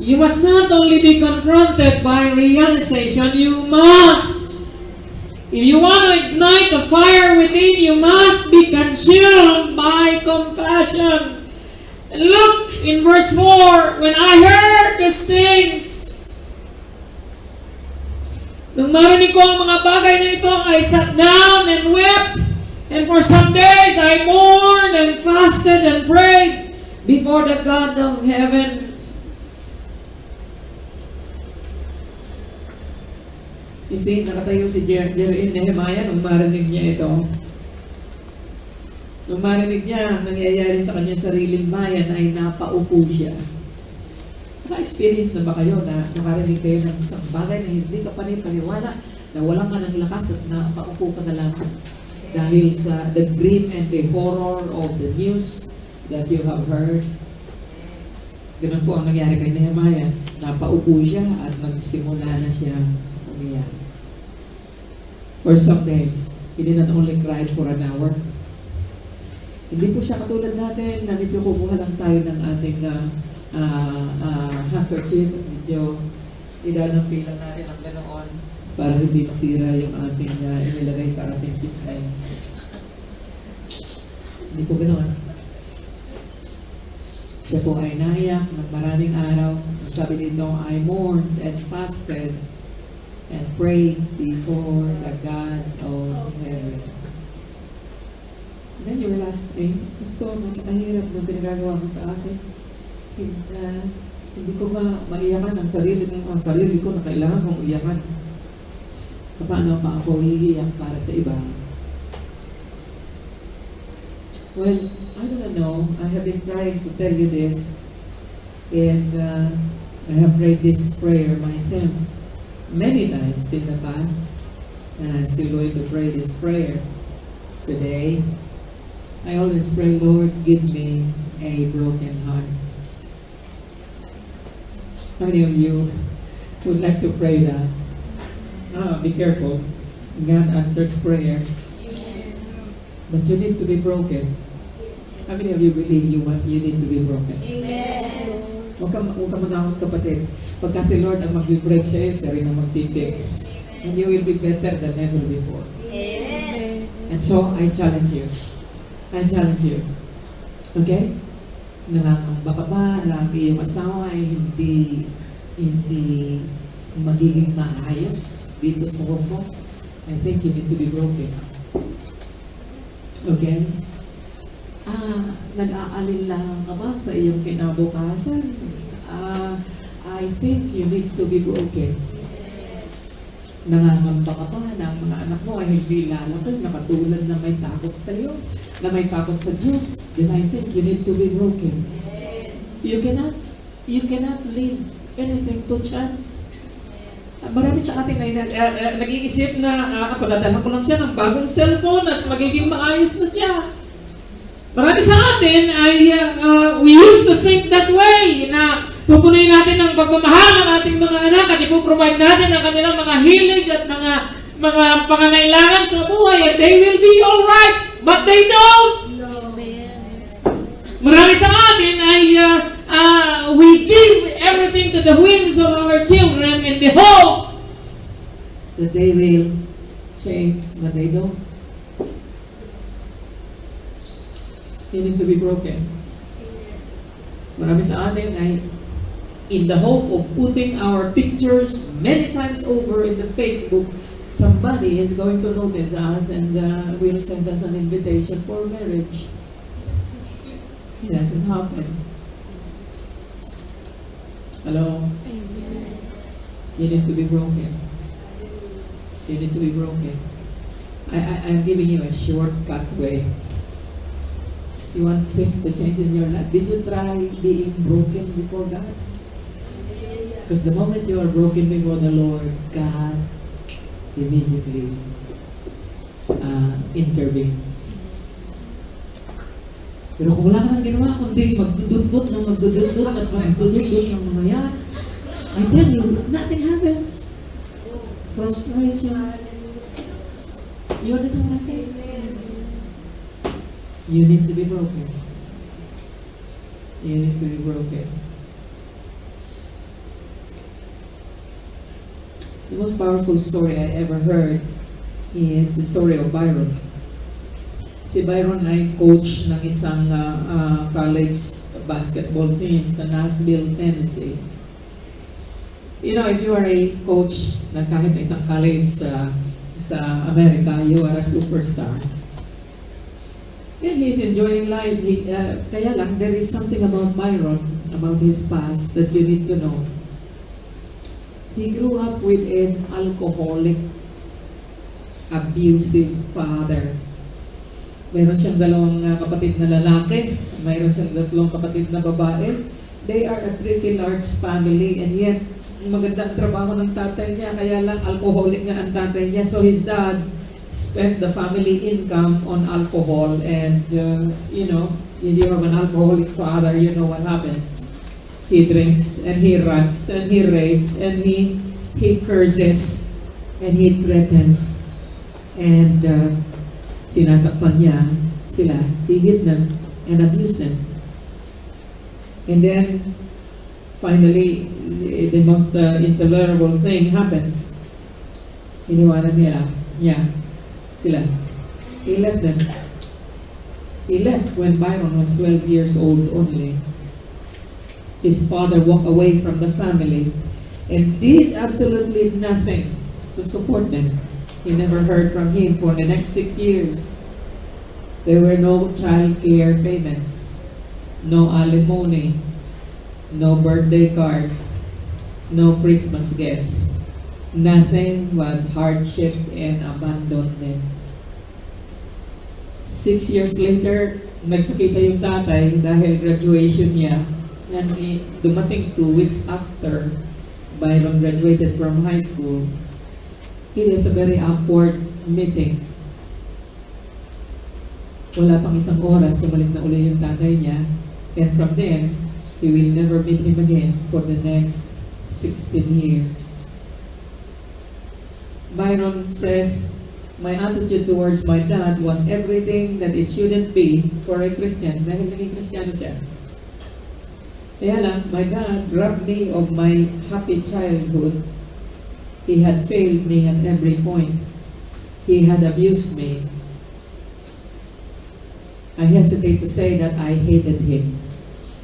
You must not only be confronted by realization, you must. If you want to ignite the fire within, you must be consumed by compassion. And look in verse 4, when I heard these things, nung marinig ko ang mga bagay na ito, I sat down and wept, and for some days I mourned and fasted and prayed before the God of heaven. You see, nakatayo si Nehemiah nung marinig niya ito. Nung marinig niya ang nangyayari sa kanyang sariling bayan ay napaupo siya. Naka-experience na ba kayo na nakarinig kayo ng isang bagay na hindi ka panipaniwala, na walang ka ng lakas at napaupo ka na lang dahil sa the grim and the horror of the news that you have heard? Ganun po ang nangyari kay Nehemiah. Napaupo siya at magsimula na siya umiyak. For some days, he did not only cry for an hour. Hindi po siya katulad natin na medyo kukuha lang tayo ng ating handkerchief. Medyo idanampilan natin ang ganoon para hindi masira yung ating inilagay sa ating pisnay. Hindi po ganoon. Siya po ay naiyak ng maraming araw. Sabi dito, I mourned and fasted and prayed before the God of heaven. And then you will ask me, Pastor, napakahirap ng pinagagawa mo sa akin. Hindi ko ba maiyakan ang sarili ko na kailangan kong iyakan? Paano pa ako hihiyak para sa iba? Well, I don't know. I have been trying to tell you this, and I have prayed this prayer myself many times in the past, and I'm still going to pray this prayer today. I always pray, Lord, give me a broken heart. How many of you would like to pray that? Be careful. God answers prayer, but you need to be broken. How many of you believe you need to be broken? Amen. Huwag ka manakot, kapatid. Pagka si Lord ang mag-break sa'yo, siya rin ang mag-fix. And you will be better than ever before. Amen. And so, I challenge you. Okay? Nangangamba ka ba na ang iyong asawa ay hindi magiging maayos dito sa room mo? I think you need to be broken. Okay? Nag-aalinlangan ka ba sa iyong kinabukasan? I think you need to be broken. Nangangamba ka ba na ang mga anak mo ay hindi lalaki na katulad na may takot sa iyo, na may takot sa Diyos? Then I think you need to be broken. You cannot leave anything to chance. Marami sa atin ay nag-iisip na padadala ko lang siya ng bagong cellphone at magiging maayos na siya. Marami sa atin ay we used to think that way, na pupunuin natin ng pagmamahal ng ating mga anak at ipoprovide natin ang kanilang mga hilig at mga pangangailangan sa buhay, and they will be alright, but they don't. No. Marami sa atin ay we give everything to the whims of our children in the hope that they will change, but they don't. You need to be broken. Marami sa atin ay in the hope of putting our pictures many times over in the Facebook, somebody is going to notice us and will send us an invitation for marriage. It doesn't happen. Hello? You need to be broken. You need to be broken. I'm giving you a shortcut way. You want things to change in your life? Did you try being broken before God? Because the moment you are broken before the Lord, God immediately intervenes. Pero kung wala ka nang ginawa, kundi magdududbot at magdududbot ng mga yan, I tell you, nothing happens. Frustration. You understand what I'm saying? You need to be broken. You need to be broken. The most powerful story I ever heard is the story of Byron. Si Byron ay coach ng isang college basketball team sa Nashville, Tennessee. You know, if you are a coach na kahit na isang college sa Amerika, you are a superstar. And he's enjoying life. Kaya lang, there is something about Byron, about his past, that you need to know. He grew up with an alcoholic, abusive father. Mayroon siyang dalawang kapatid na lalaki, mayroon siyang tatlong kapatid na babae. They are a pretty large family, and yet maganda ang trabaho ng tatay niya, kaya lang alcoholic nga ang tatay niya. So his dad spent the family income on alcohol, and if you have an alcoholic father, you know what happens. He drinks, and he runs, and he raves, and he curses, and he threatens, and sinasaktan niya sila. He hit them and abused them. And then, finally, the most intolerable thing happens. Iniwanan niya sila. He left them. He left when Byron was 12 years old only. His father walked away from the family and did absolutely nothing to support them. He never heard from him for the next 6 years. There were no child care payments, no alimony, no birthday cards, no Christmas gifts, nothing but hardship and abandonment. 6 years later, nagpakita yung tatay dahil graduation niya. And dumating 2 weeks after Byron graduated from high school. It is a very awkward meeting. Wala pang isang oras, umalis na uli yung tatay niya. And from then, he will never meet him again for the next 16 years. Byron says, my attitude towards my dad was everything that it shouldn't be for a Christian. Dahil naging Kristiyano siya. Kaya lang, my dad robbed me of my happy childhood. He had failed me at every point. He had abused me. I hesitate to say that I hated him,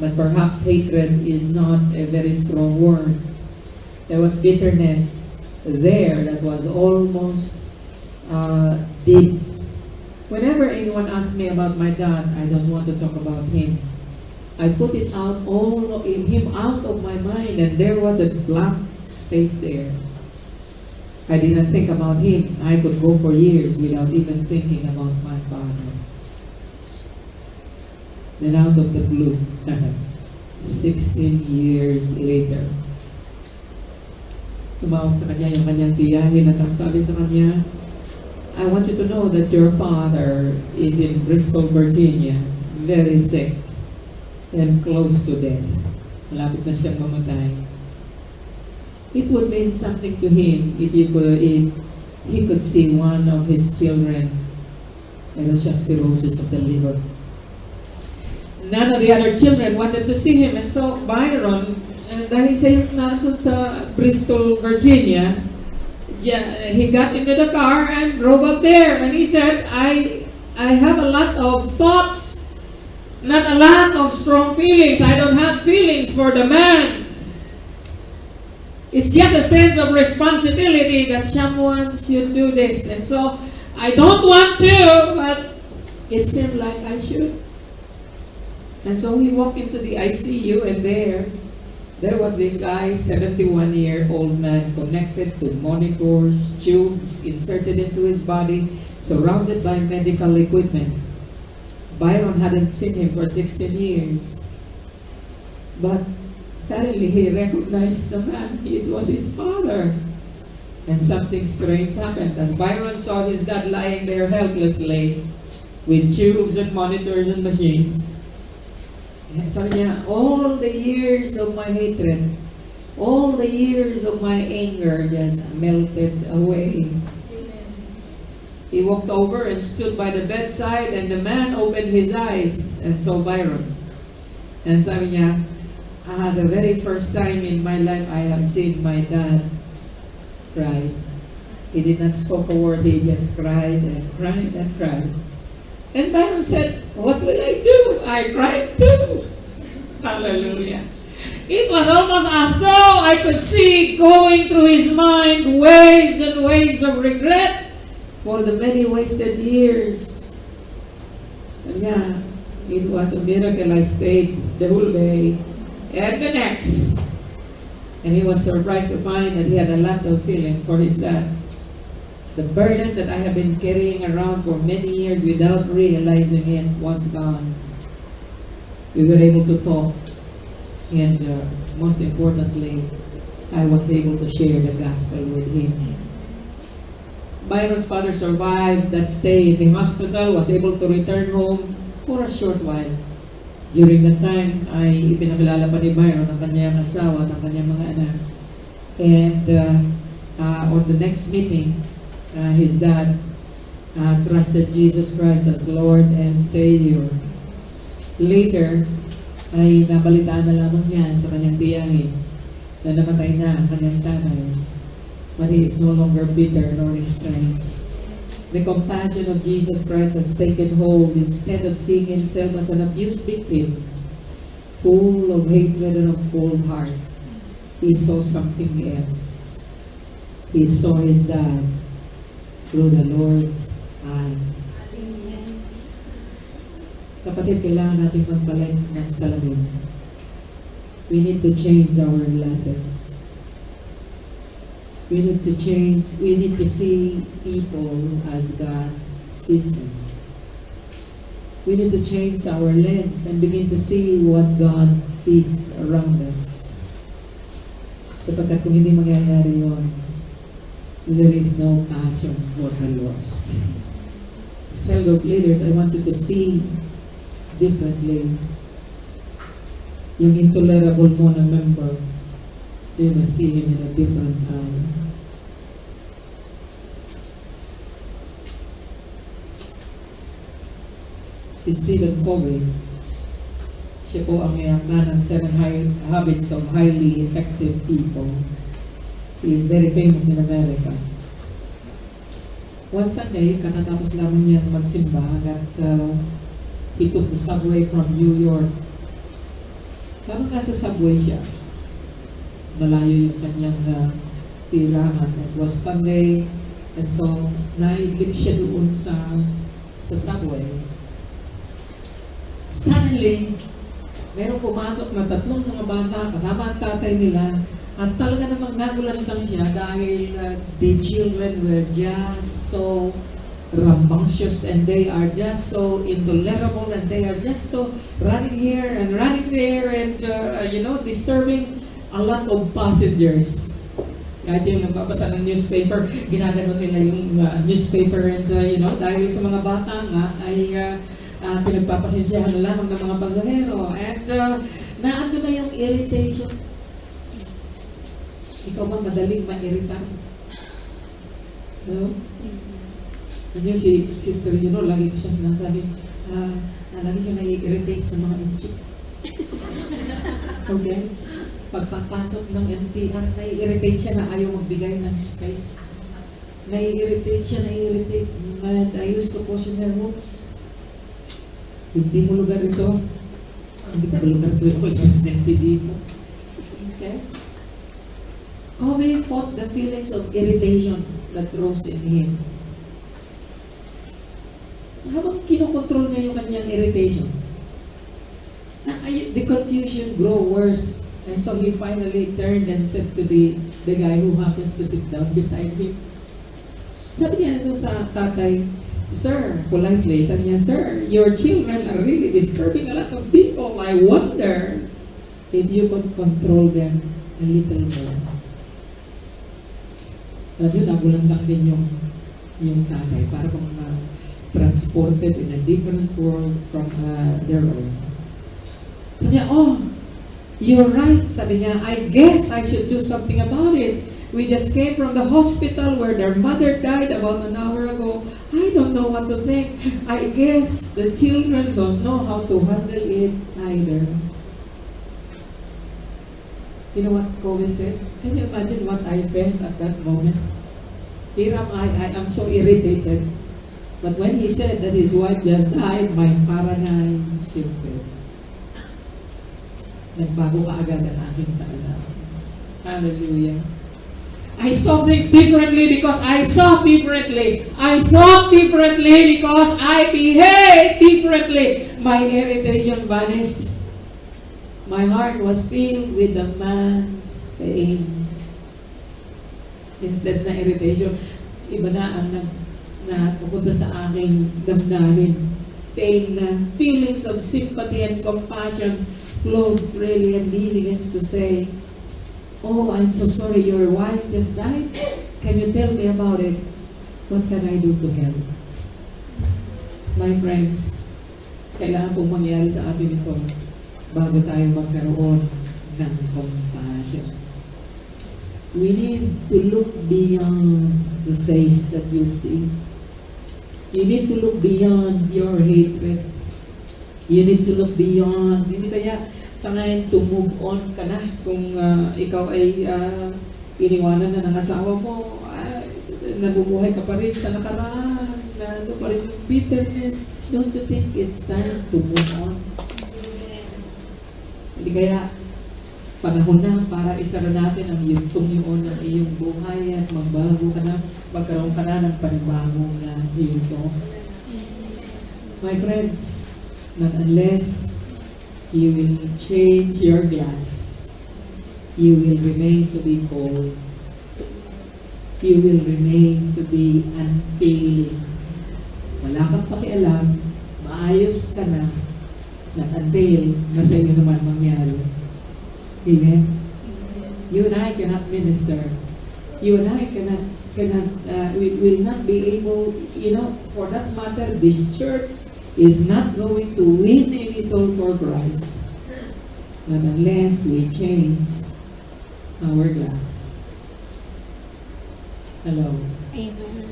but perhaps hatred is not a very strong word. There was bitterness there that was almost deep. Whenever anyone asks me about my dad, I don't want to talk about him. I put it out, all in him out of my mind, and there was a blank space there. I didn't think about him. I could go for years without even thinking about my father. Then out of the blue, 16 years later, tumawag sa kanya yung kanyang tiyahin at ang sabi sa kanya, I want you to know that your father is in Bristol, Virginia, very sick and close to death. Malapit na siyang mamatay. It would mean something to him if he could see one of his children. Meron siyang cirrhosis of the liver. None of the other children wanted to see him, and so Byron, dahil siya yung nandun sa Bristol, Virginia, he got into the car and drove up there, and he said, I have a lot of thoughts, not a lot of strong feelings. I don't have feelings for the man. It's just a sense of responsibility that someone should do this. And so, I don't want to, but it seemed like I should. And so we walked into the ICU, and there was this guy, 71-year-old man, connected to monitors, tubes inserted into his body, surrounded by medical equipment. Byron hadn't seen him for 16 years. But suddenly he recognized the man. It was his father. And something strange happened. As Byron saw his dad lying there helplessly, with tubes and monitors and machines, and sabi niya, all the years of my hatred, all the years of my anger just melted away. He walked over and stood by the bedside, and the man opened his eyes and saw Byron. And sabi niya, the very first time in my life I have seen my dad cry. He did not speak a word, he just cried and cried and cried. And Byron said, what will I do? I cried too. Hallelujah. It was almost as though I could see going through his mind waves and waves of regret for the many wasted years. And yeah, it was a miracle. I stayed the whole day and the next. And he was surprised to find that he had a lot of feeling for his dad. The burden that I have been carrying around for many years without realizing it was gone. We were able to talk, and most importantly, I was able to share the gospel with him. Byron's father survived that stay in the hospital, was able to return home for a short while. During that time, ay ipinakilala pa ni Byron ang kanyang asawa at ang kanyang mga anak. And on the next meeting, his dad trusted Jesus Christ as Lord and Savior. Later, ay nabalitaan na lamang niya sa kanyang tiyahin na namatay na ang kanyang tatay. But he is no longer bitter nor estranged. The compassion of Jesus Christ has taken hold. Instead of seeing himself as an abused victim, full of hatred and of cold heart, he saw something else. He saw his dad through the Lord's eyes. Kapatid, kailangan natin magpalit ng salamin. We need to change our glasses. We need to change, we need to see people as God sees them. We need to change our lens and begin to see what God sees around us. Sapagkat kung hindi mangyayari yun, there is no passion for the lost. Cell group leaders, I want you to see differently. Yung intolerable mo na member, you must see him in a different time. Si Stephen Covey, siya po ang mayamnan ng 7 Habits of Highly Effective People. He is very famous in America. One Sunday, katatapos lamang niya magsimba at he took the subway from New York. Habang nasa subway siya, malayo yung kanyang tirahan. It was Sunday, and so naidlip siya doon sa subway. Suddenly, merong pumasok na 3 mga bata kasama ang tatay nila, at talaga namang nagulat lang siya dahil the children were just so rambunctious and they are just so intolerable and they are just so running here and running there and disturbing a lot of passengers. Kahit yung nagbabasa ng newspaper, ginagano nila yung newspaper and dahil sa mga bata nga ay pinagpapasensyahan na lamang ng mga pasahero and naando na yung irritation. Ikaw ba madaling ma-irita? No? Nandiyo si Sister, lagi ko siya sinasabi, lagi siya nai-irritate sa mga inchik. Okay? Pagpapasok ng MTR, nai-irritate siya na ayaw magbigay ng space. Nai-irritate siya, and I used to caution her, oops, hindi mo lugar ito. Hindi ka ba lugar ito? Ako isasistente dito. Okay? Kobe fought the feelings of irritation that rose in him. Habang kinokontrol niya yung kanyang irritation, the confusion grew worse. And so he finally turned and said to the guy who happens to sit down beside him. Sabi niya ito sa tatay, Sir, politely, sabi niya, Sir, your children are really disturbing a lot of people. I wonder if you could control them a little more. Alam yun, nagulang lang din yung tatay para pang transported in a different world from their own. Sabi niya, oh, you're right. Sabi niya, I guess I should do something about it. We just came from the hospital where their mother died about an hour ago. I don't know what to think. I guess the children don't know how to handle it either. You know what Kobe said? Can you imagine what I felt at that moment? Here am I am so irritated. But when he said that his wife just died, my paradigm shifted. Nagbago kaagad ang aking taalaw. Hallelujah. I saw things differently because I saw differently. I thought differently because I behaved differently. My irritation vanished. My heart was filled with the man's pain. Instead na irritation, iba na ang pupunta sa aking damdamin. Pain na feelings of sympathy and compassion flowed freely, and he begins to say, "Oh, I'm so sorry, your wife just died. Can you tell me about it? What can I do to help?" My friends, kailangan pong mangyari sa atin ito bago tayo magkaroon ng compassion. We need to look beyond the face that you see. You need to look beyond your hatred. You need to look beyond. Hindi kaya tanghain to move on ka na kung ikaw ay iniwanan na ng asawa mo, nabubuhay ka pa rin sa nakaraan, nandun pa rin yung bitterness. Don't you think it's time to move on? Hindi kaya panahon na para isara natin ang yugtong yun ng iyong buhay at magbago ka na, magkaroon ka na ng panibagong yugtong. My friends, not unless you will change your glass, you will remain to be cold. You will remain to be unfeeling. Wala kang pakialam, maayos ka na, not until na sa iyo naman mangyari. Amen? You and I cannot minister. You and I will not be able, for that matter, this church is not going to win any soul for Christ. Not unless we change our glass. Hello? Amen.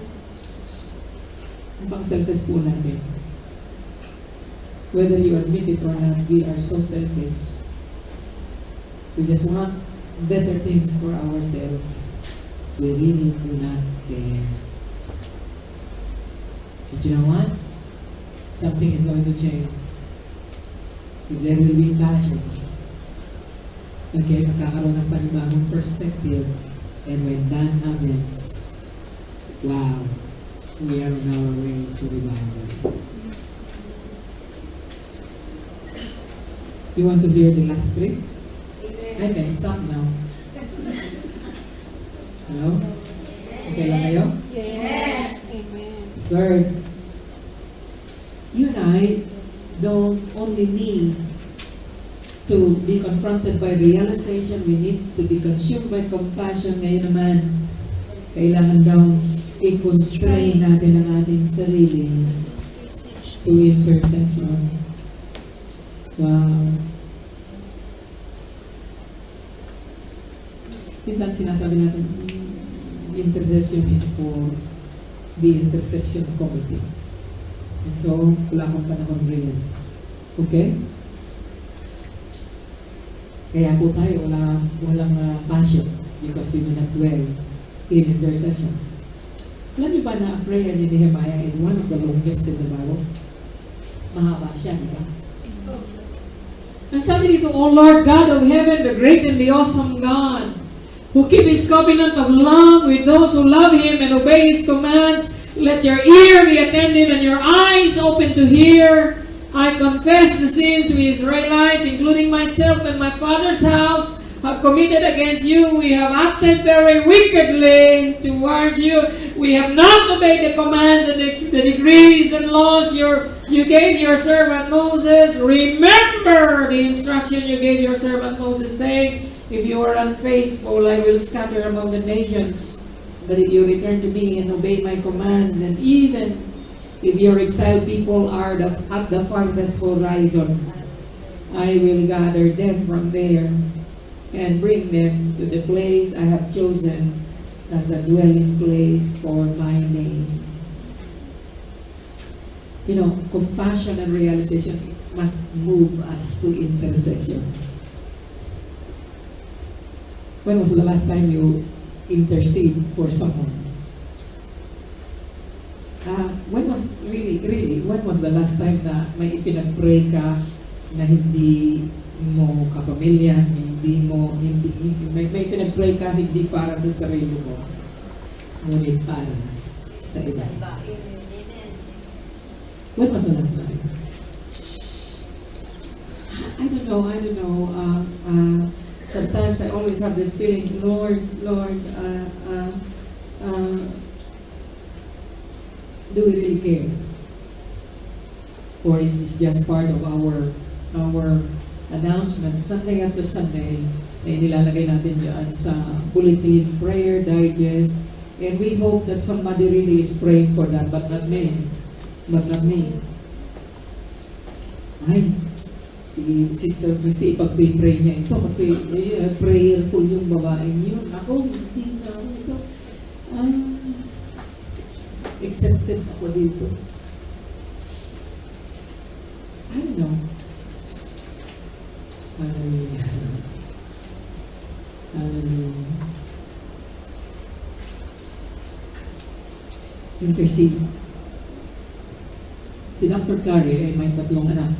Ang pang-selfish po natin. Whether you admit it or not, we are so selfish. We just want better things for ourselves. We really do not care. But you know what? Something is going to change. If there will be passion. Okay, magkakaroon ng panibagong perspective. And when that happens, wow, we are on our way to revival. You want to hear the last three? I can stop now. Hello? Okay lang kayo? Yes. Amen. Third, you and I don't only need to be confronted by realization, we need to be consumed by compassion. Ngayon naman, kailangan daw i-constrain natin ang ating sarili to intercession. Wow. Minsan sinasabi natin, intercession is for the intercession committee. And so, wala akong panahon rin. Okay? Kaya po tayo, walang passion because we do not dwell in intercession. Alam niyo ba na ang prayer ni Nehemiah is one of the longest in the Bible? Mahaba siya, di ba? And sabi dito, "O Lord God of heaven, the great and the awesome God, who keep His covenant of love with those who love Him and obey His commands, let your ear be attentive and your eyes open to hear. I confess the sins we Israelites, including myself and my father's house, have committed against you. We have acted very wickedly towards you. We have not obeyed the commands and the decrees and laws you gave your servant Moses. Remember the instruction you gave your servant Moses, saying, if you are unfaithful, I will scatter among the nations. But if you return to me and obey my commands, and even if your exiled people are at the farthest horizon, I will gather them from there and bring them to the place I have chosen as a dwelling place for my name." Compassion and realization must move us to intercession. When was the last time you intercede for someone? When was the last time na may ipinag-pray ka na hindi mo kapamilya, may pinag-pray ka hindi para sa sarili mo, ngunit para sa iba? When was the last time? I don't know. Sometimes I always have this feeling, Lord, do we really care? Or is this just part of our announcement, Sunday after Sunday, na inilalagay natin dyan sa bulletin, prayer digest, and we hope that somebody really is praying for that, but not me. Ay, si Sister Christy, ipag-pray niya ito kasi prayerful yung babaeng yun. Ako, hindi na ako ito. Accepted ako dito. I don't know. Hallelujah. Intercede. Si Dr. Carey ay may tatlong anak.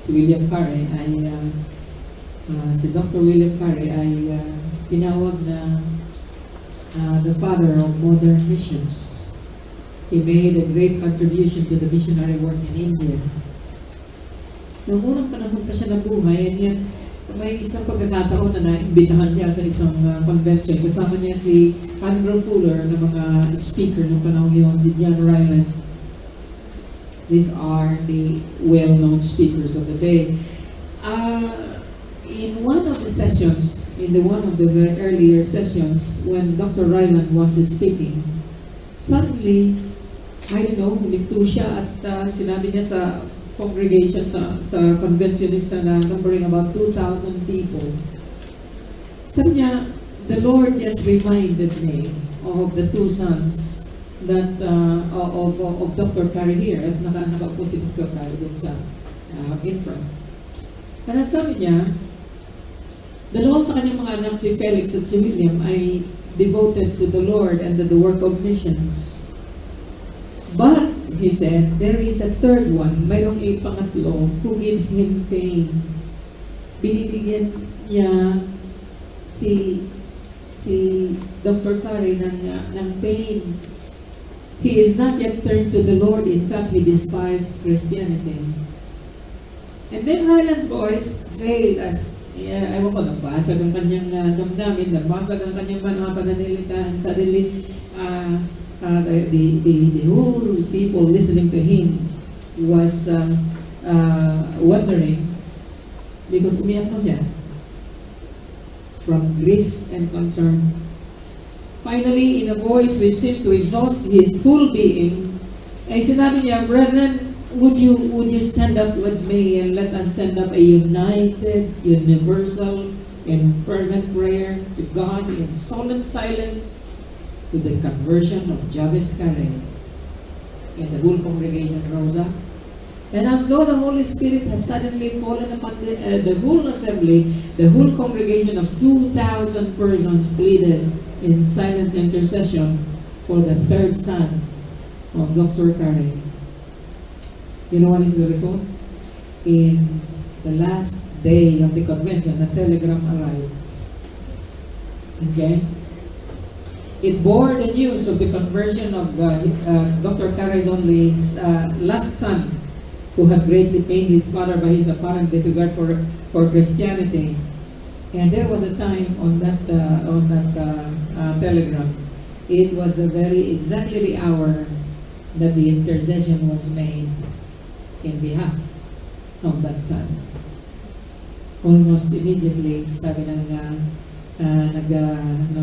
Si William Carey ay si Dr. William Carey ay tinawag na the father of modern missions. He made a great contribution to the missionary work in India. Noong unang panahon pa siya nabuhay, and yet may isang pagkakataon na naimbitahan siya sa isang convention. Kasama niya si Andrew Fuller na mga speaker ng panahon yun, si John Ryland. These are the well-known speakers of the day. In one of the sessions, one of the very earlier sessions, when Dr. Ryland was speaking, suddenly, I don't know, huminto siya at sinabi niya sa congregation, sa conventionista na numbering about 2,000 people. Sabi niya, the Lord just reminded me of the two sons that of Dr. Carey here, at nakaupo si Dr. Carey dun sa in front. Kaya sabi niya, dalawa sa kanyang mga anak, si Felix at si William, ay devoted to the Lord and to the work of missions. But, he said, there is a third one, mayroong pangatlo, who gives him pain. Binibigyan niya si Dr. Carey ng pain. He is not yet turned to the Lord. In fact, he despised Christianity. And then Ryland's voice failed as, ewan ko, nabasag ang kanyang damdamin, nabasag ang kanyang mga pananalita, and suddenly, the whole people listening to him was wondering, because umiyak mo siya from grief and concern. Finally, in a voice which seemed to exhaust his whole being, ay sinabi niya, "Brethren, would you stand up with me and let us send up a united, universal, and fervent prayer to God in solemn silence to the conversion of Jabez Carey." And the whole congregation rose up. And as though the Holy Spirit has suddenly fallen upon the whole assembly, the whole congregation of 2,000 persons pleaded in silent intercession for the third son of Dr. Carey. You know what is the result? In the last day of the convention, a telegram arrived. Okay? It bore the news of the conversion of Dr. Carey's only last son, who had greatly pained his father by his apparent disregard for Christianity. And there was a time on that telegram. It was exactly the hour that the intercession was made in behalf of that son. Almost immediately, sabi ng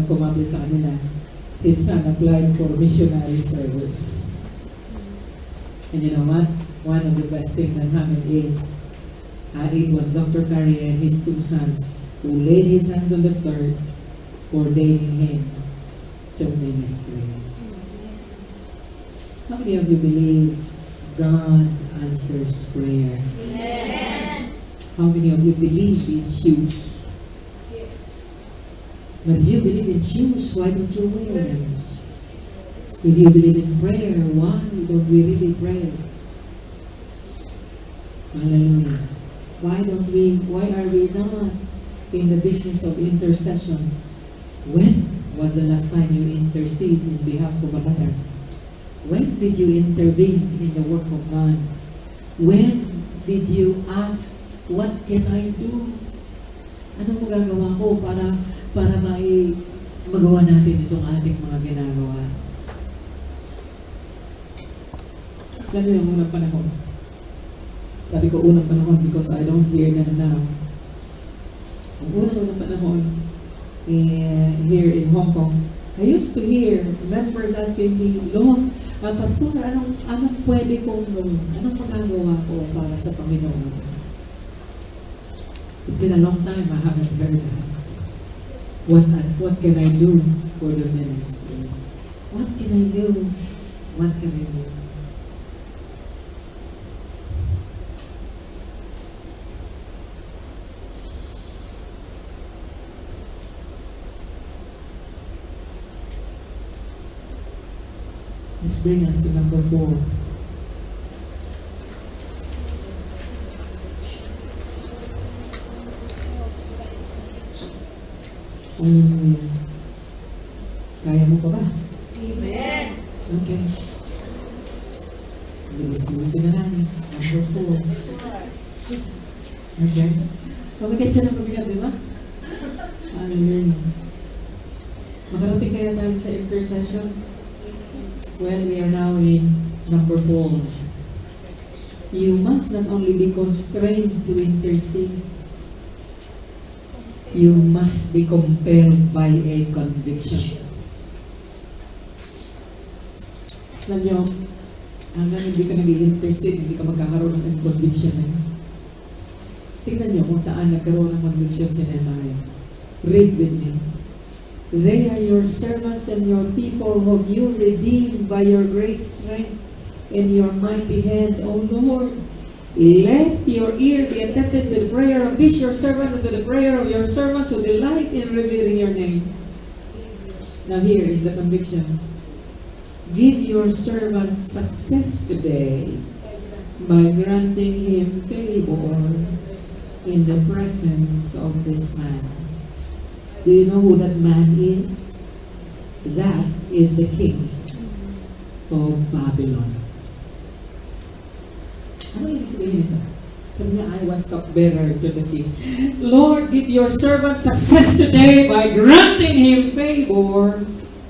kumabli sa kanila, his son applied for missionary service. And you know what? One of the best things that happened is it was Dr. Carey and his two sons who laid his hands on the third, ordaining him to ministry. How many of you believe God answers prayer? Amen. How many of you believe in shoes? Yes. But if you believe in shoes, why don't you wear them? If you believe in prayer, why don't we really pray? Hallelujah. Why are we not in the business of intercession? When was the last time you intercede in behalf of another? When did you intervene in the work of God? When did you ask What can I do? Anong magagawa ko para magawa natin itong ating mga ginagawa? Alam niyo yung unang panahon. Sabi ko unang panahon because I don't hear them now. Ang unang panahon, here in Hong Kong, I used to hear members asking me, Lord, Pastor, anong pwede kong gawin? Anong magagawa ko para sa Panginoon? It's been a long time I haven't heard that. What can I do for the ministry? What can I do? What can I do? Let's bring us to number 4. Kaya mo pa ba? Amen. Okay. Bilis-bilisin na namin. Number 4. Okay. Pagkakit siya ng pabigat, di ba? Hallelujah. Makarating kaya tayo sa intercession? Well, we are now in number 4. You must not only be constrained to intercede, you must be compelled by a conviction. Alam nyo, hanggang hindi ka nag-i-intercede, hindi ka magkakaroon ng conviction. Tingnan nyo kung saan nagkaroon ng conviction si Nehemiah. Read with me. They are your servants and your people whom you redeemed by your great strength and your mighty hand, O Lord. Let your ear be attentive to the prayer of this your servant and to the prayer of your servants who delight in revering your name. Now here is the conviction. Give your servant success today by granting him favor in the presence of this man. Do you know who that man is? That is the king of Babylon. Ano ibig sabihin ito? Sabi niya, I was cupbearer to the king. Lord, give your servant success today by granting him favor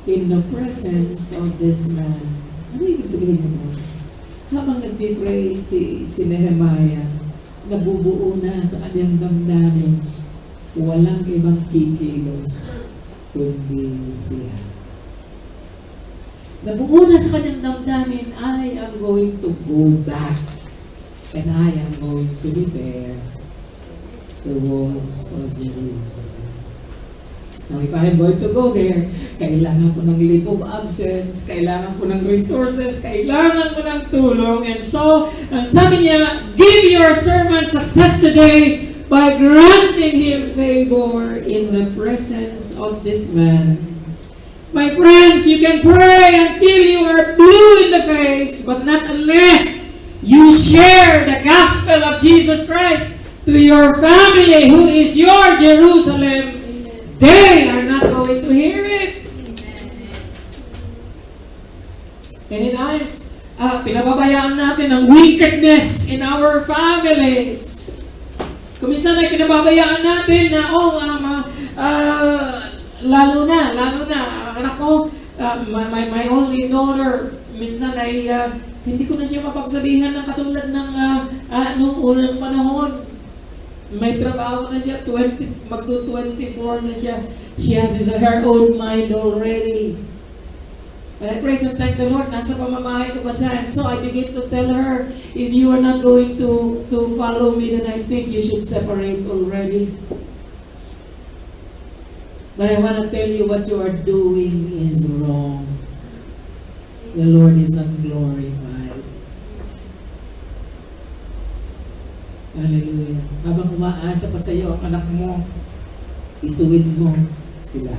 in the presence of this man. Ano ibig sabihin ito? Habang nag-pray si Nehemiah, nabubuo na sa kanyang damdamin, walang ibang kikilos kundi siya. Nabuo na sa kanyang damdamin, I am going to go back and I am going to repair the walls of Jerusalem. Now, if I am going to go there, kailangan ko ng leave of absence, kailangan ko ng resources, kailangan ko ng tulong. And so, ang sabi niya, give your servant success today by granting him favor in the presence of this man. My friends, you can pray until you are blue in the face, but not unless you share the gospel of Jesus Christ to your family who is your Jerusalem. They are not going to hear it. And in times, pinababayaan natin ang wickedness in our families. Kung minsan ay pinababayaan natin na, lalo na, anak ko, my only daughter, minsan ay hindi ko na siya mapagsabihan ng katulad ng nung unang panahon. May trabaho na siya, magto-24 na siya. She has her own mind already. And I praise and thank the Lord, nasa pamamahay ko pa siya. And so I begin to tell her, if you are not going to follow me, then I think you should separate already. But I want to tell you what you are doing is wrong. The Lord is unglorified. Hallelujah. Habang umaasa pa sa iyo ang anak mo, ituwid mo sila.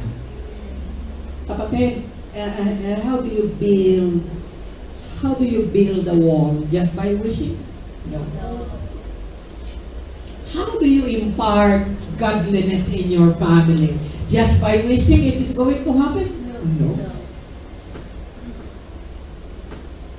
Kapatid, how do you build a wall? Just by wishing? No. How do you impart godliness in your family? Just by wishing it is going to happen? No.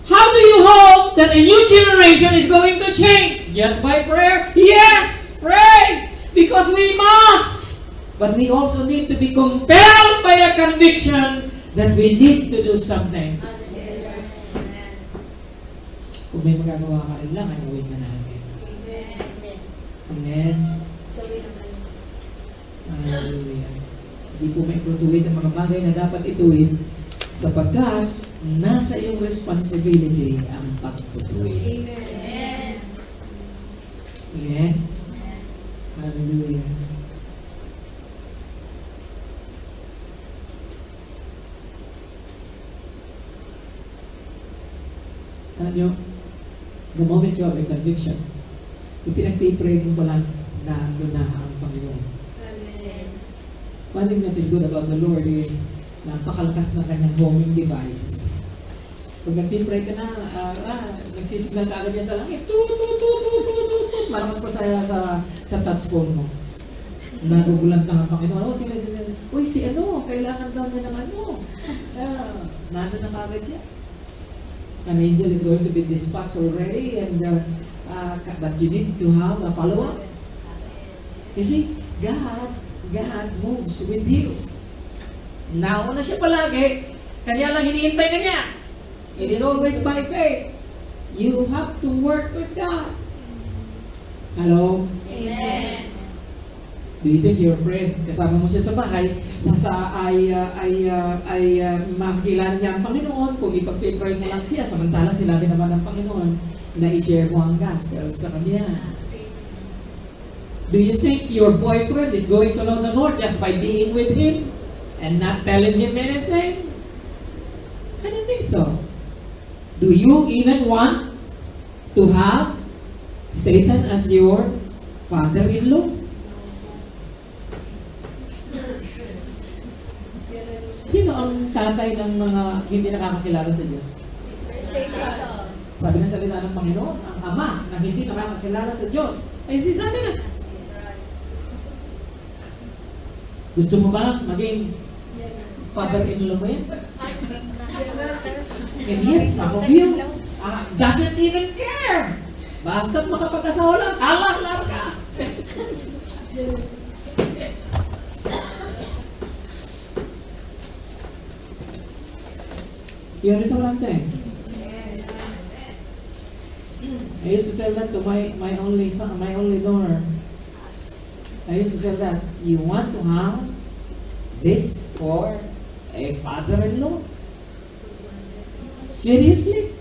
How do you hope that a new generation is going to change? Just by prayer? Yes! pray because we must. But we also need to be compelled by a conviction that we need to do something. Yes. Kung may magagawa ka rin lang, ay gawin na natin. Amen. Amen. Gawin naman. Hallelujah. Hindi po may tutuwid ang mga bagay na dapat ituwid sapagkat nasa iyong responsibility ang pagtutuwid. Amen. Amen? Hallelujah. Alam nyo, the moment you have a conviction, yung pinag-pray mo pa lang na doon na ang Panginoon. Amen. One thing that is good about the Lord is napakalakas ng kanyang homing device. Pag nag-pray ka na, nagsisignal ka agad yan sa langit. Malakas pa sa touch phone mo. Nagugulat na ang Panginoon. Uy, si ano, kailangan daw niya ng ano. Nandun na kagad siya. An angel is going to be dispatched already, and but you need to have a follow-up. You see, God moves with you. Nauna siya palagi, kanya lang hinihintay na niya. It is always by faith. You have to work with God. Hello? Amen. Do you think your friend, kasama mo siya sa bahay, makikilala niya ang Panginoon kung ipag-pray mo lang siya, samantalang sinabi naman ng Panginoon na i-share mo ang gospel sa kanya? Do you think your boyfriend is going to know the Lord just by being with him and not telling him anything? I don't think so. Do you even want to have Satan as your father-in-law? Sino ang tatay ng mga hindi nakakakilala sa Diyos? Sabi ng salita ng Panginoon, ang ama na hindi nakakakilala sa Diyos ay si Satanas. Gusto mo ba maging father-in-law mo yan? And yet, some of you doesn't even care. Basta't makapag-asawa lang, larga. You understand what I'm saying? I used to tell that to my only son, my only daughter. I used to tell that, you want to have this for a father-in-law? Seriously?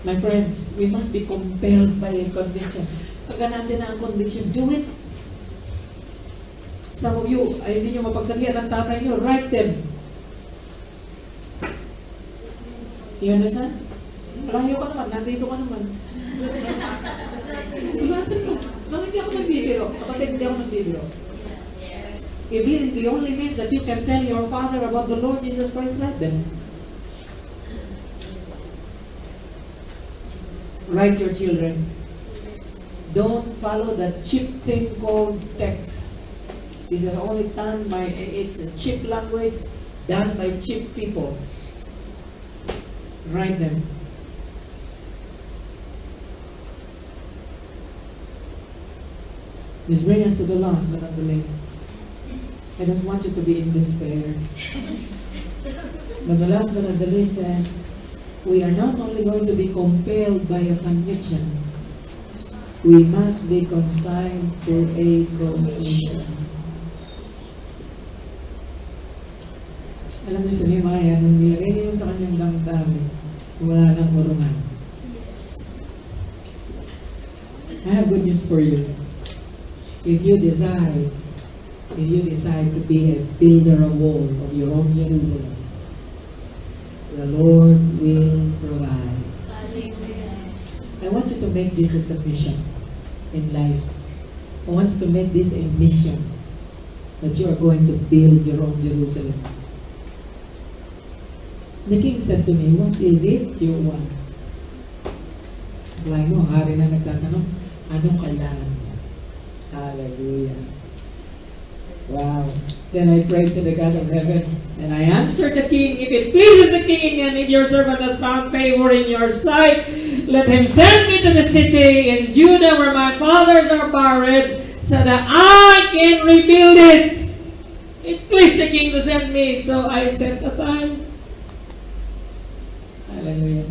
My friends, we must be compelled by a conviction. Pagka natin na ang conviction, do it. Some of you, ay hindi nyo mapagsabihan ng tatay nyo, write them. You understand? Malayo ka naman, nandito ka naman. Sulatan mo. Bakit hindi ako nagbibiro? Kapatid, hindi ako nagbibiro. If this is the only means that you can tell your father about the Lord Jesus Christ, write them. Write your children. Don't follow that cheap thing called text. These are only done by, it's a cheap language done by cheap people. Write them. This brings us to the last but not the least. I don't want you to be in despair. But the last but not the least says, we are not only going to be compelled by a conviction, we must be consigned to a commission. Alam niyo sa Nehemiah, nung nilagay niyo sa kanyang damdamin, wala nang urungan. I have good news for you. If you decide to be a builder of wall of your own Jerusalem, the Lord will provide. I want you to make this as a mission in life. I want you to make this a mission that you are going to build your own Jerusalem. The king said to me, what is it you want? Like mo, hari na nagtatanong, anong kailangan mo? Hallelujah. Wow. Then I prayed to the God of heaven, and I answered the king, if it pleases the king, and if your servant has found favor in your sight, let him send me to the city in Judah where my fathers are buried, so that I can rebuild it. It pleased the king to send me, so I set a time. Hallelujah.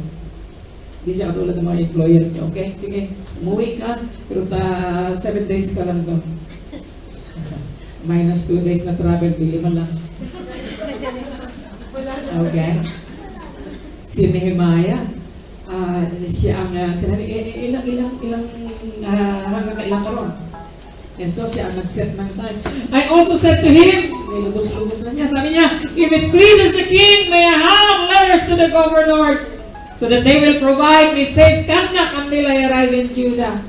Hindi siya katulad ng mga employer niyo, okay? Sige, umuwi ka, pero 7 days ka lang doon. Minus 2 days na travel, bili mo lang. Okay? Si Nehemiah, siya ang sinabi, hanggang kailang karon. And so siya ang nag-set ng time. I also said to him, nilubos-lubos na niya, sabi niya, if it pleases the king, may I have letters to the governors, so that they will provide me safe conduct until I arrive in Judah.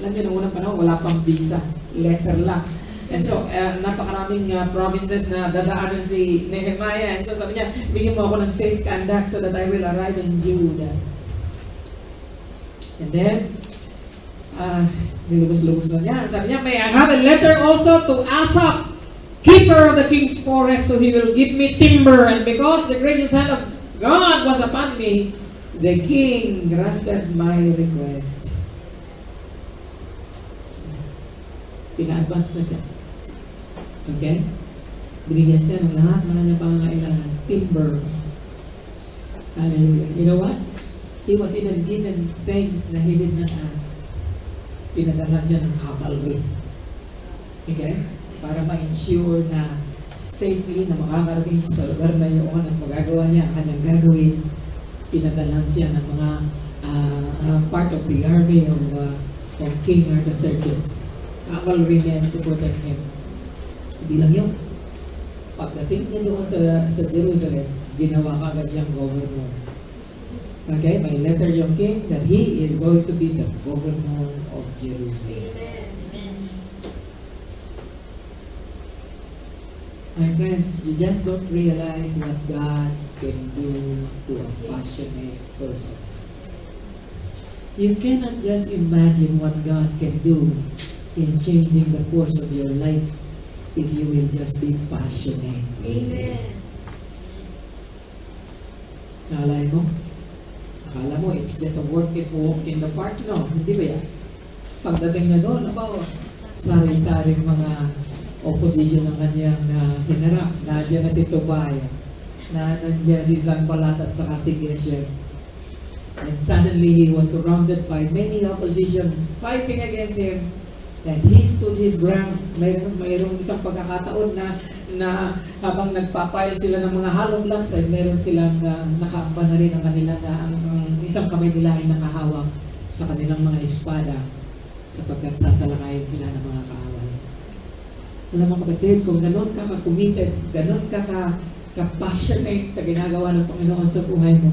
Alam niyo, noong unang panahon, wala pang visa. Letter lang. And so, napakaraming provinces na dadaanan si Nehemiah. And so, sabi niya, bigyan mo ako ng safe conduct so that I will arrive in Judah. And then, nilubos-lubos na niya. Sabi niya, may I have a letter also to Asaph, keeper of the king's forest, so he will give me timber. And because the gracious hand of God was upon me, the king granted my request. Pina-advance na siya. Okay? Binigyan siya ng lahat mga niya pangangailangan. Timber. Hallelujah. You know what? He was even given things na he did not ask. Pinadala siya ng cavalry. Okay? Para ma-ensure na safely na makakarating siya sa lugar na yun at magagawa niya ang kanyang gagawin. Pinadalan siya ng mga part of the army of King Artaxerxes. Cavalry men to protect him. Hindi lang yun. Pagdating niya doon sa Jerusalem, ginawa kagad siyang governor. Okay? May letter yung king that he is going to be the governor of Jerusalem. My friends, you just don't realize what God can do to a passionate person. You cannot just imagine what God can do in changing the course of your life if you will just be passionate. Amen. Naalala mo? Akala mo, it's just a walk in the park? No, hindi ba yan? Pagdating na doon, sari-saring mga opposition ng kanyang hinarap. Nandiyan na si Tobiah, nandiyan si Sanballat at saka si Geshem. And suddenly, he was surrounded by many opposition fighting against him. And he stood his ground. Mayroong isang pagkakataon na habang nagpapile sila ng mga hollow blocks, ay mayroon silang nakaamba na rin ang kanilang ang isang kamay nila ay nakahawak sa kanilang mga espada sapagkat sasalakayin sila ng mga kaaway. Alam mo kapatid, kung ganon ka ka-committed, ganon ka ka-passionate sa ginagawa ng Panginoon sa buhay mo,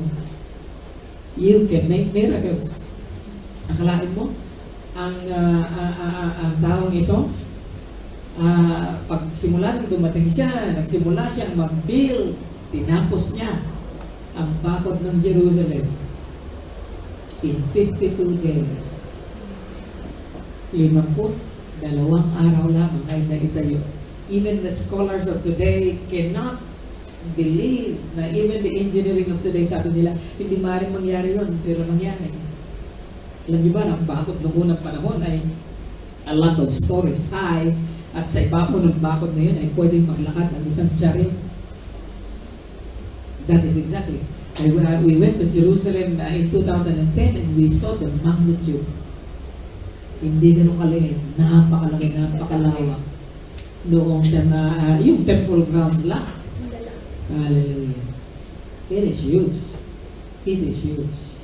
you can make miracles. Akalain mo, ang taong ito, pag simula nang dumating siya, nagsimula siyang mag-build, tinapos niya ang bakod ng Jerusalem in 52 days. 52 araw lamang ay naitayo. Even the scholars of today cannot believe na even the engineering of today, sabi nila, hindi maaaring mangyari yun, pero nangyari. Alam niyo ba, ang bakod ng unang panahon ay a lot of stories high at sa ibabaw ng bakod na yun ay pwedeng maglakad ang isang chariot. That is exactly. We went to Jerusalem in 2010 and we saw the magnitude. Hindi ganun kaliit, napakalaki, napakalawak. Noong yung temple grounds lang. Hallelujah. It is huge. It is huge.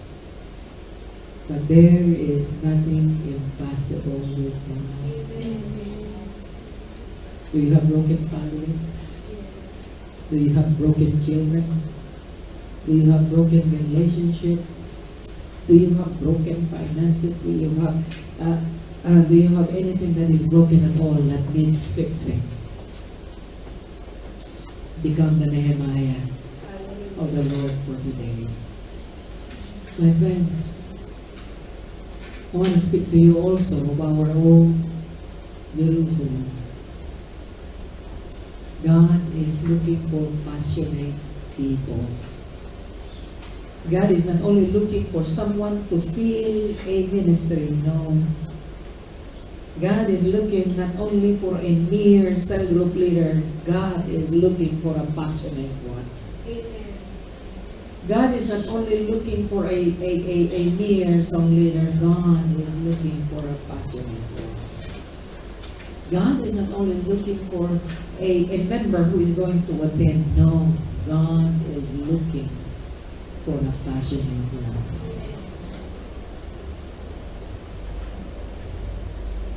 But there is nothing impossible with God. Do you have broken families? Do you have broken children? Do you have broken relationship? Do you have broken finances? Do you have anything that is broken at all that needs fixing? Become the Nehemiah of the Lord for today. My friends, I want to speak to you also about our own Jerusalem. God is looking for passionate people. God is not only looking for someone to fill a ministry, no. God is looking not only for a mere cell group leader, God is looking for a passionate one. Amen. God is not only looking for a mere song leader, God is looking for a passionate one. God is not only looking for a member who is going to attend, no, God is looking for a passionate one.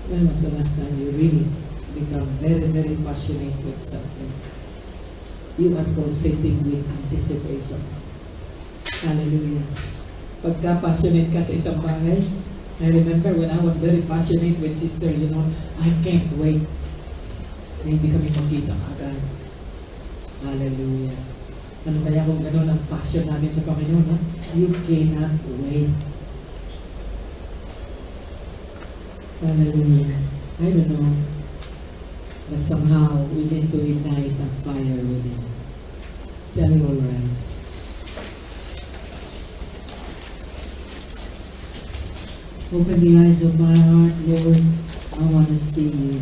When was the last time you really become very, very passionate with something? You are pulsating with anticipation. Hallelujah. Pagka-passionate ka sa isang bagay, I remember when I was very passionate with sister, I can't wait na hindi kami magkita agad. Hallelujah. Ano kaya kung gano'n ang passion natin sa Panginoon, no? You cannot wait. Hallelujah. I don't know. But somehow, we need to ignite a fire within. Shall we all rise? Open the eyes of my heart, Lord. I want to see you.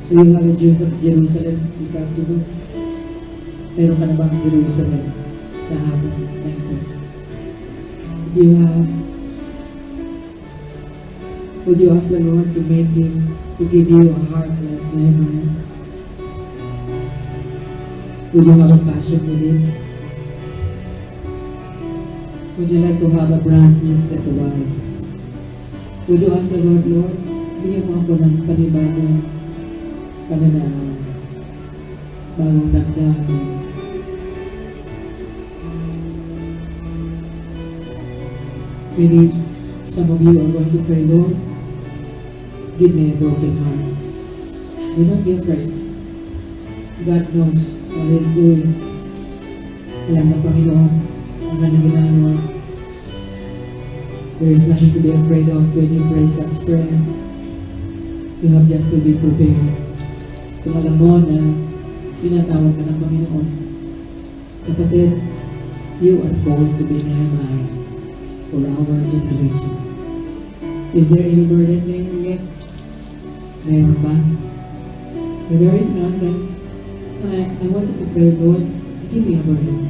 Do you have a Jerusalem this afternoon? Meron ka na bang Jerusalem sa hapon na ito? If you have, would you ask the Lord to make Him, to give you a heart like Nehemiah? Would you have a passion with Him? Would you like to have a brand new set of eyes? Would you ask the Lord, Lord, bigyan mo ako ng panibagong pananaw. bagong damdamin. Maybe some of you are going to pray, Lord, give me a broken heart. Do not be afraid. God knows what He is doing. Alam ng Panginoon ang kanyang ginagawa. There is nothing to be afraid of when you pray such prayer. You have just to be prepared. Kung alam mo na tinatawag ka ng Panginoon, kapatid, you are called to be Nehemiah for our generation. Is there any burden there yet? Mayroon ba? If there is none, then I want you to pray, Lord, give me a burden.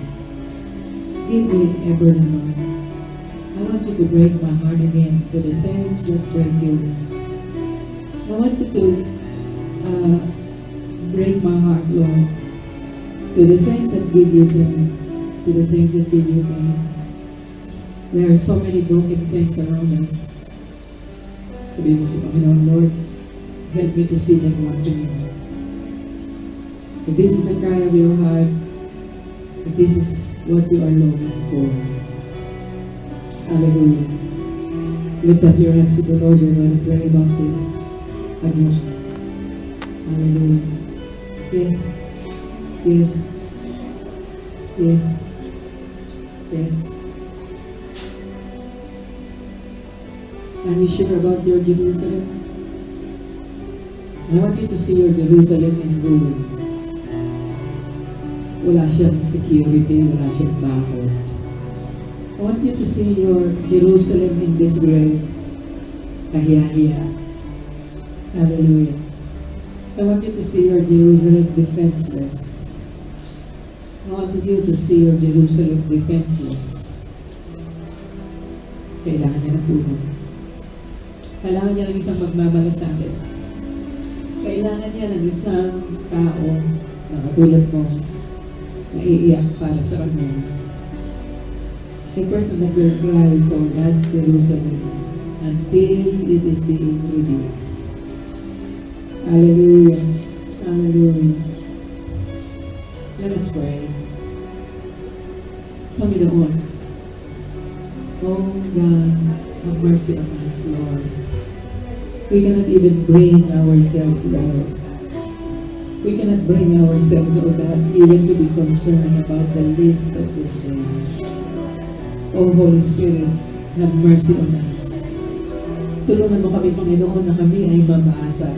Give me a burden, Lord. I want you to break my heart again to the things that break yours. I want you to break my heart, Lord, to the things that give you pain, to the things that give you pain. There are so many broken things around us. Sabihin mo sa Panginoon, Lord, help me to see them once again. If this is the cry of your heart, if this is what you are longing for, hallelujah. Lift up your hands to the Lord. We're going to pray about this again. Hallelujah. Yes. Yes. Yes. Yes. Are you sure about your Jerusalem? I want you to see your Jerusalem in ruins. Wala siyang security, wala siyang bakod. I want you to see your Jerusalem in disgrace. Kahiya-hiya. Hallelujah. I want you to see your Jerusalem defenseless. I want you to see your Jerusalem defenseless. Kailangan niya ng tulong. Kailangan niya ng isang magmamalasakit. Kailangan niya ng isang tao na katulad mo na iiyak para sa kanya. A person that will cry for that Jerusalem until it is being rebuilt. Hallelujah. Hallelujah. Let us pray. Panginoon, oh God, have mercy on us, Lord. We cannot even bring ourselves, Lord. We cannot bring ourselves, oh God, even to be concerned about the least of these things. Oh Holy Spirit, have mercy on us. Tulungan mo kami, Panginoon, na kami ay mamaasa.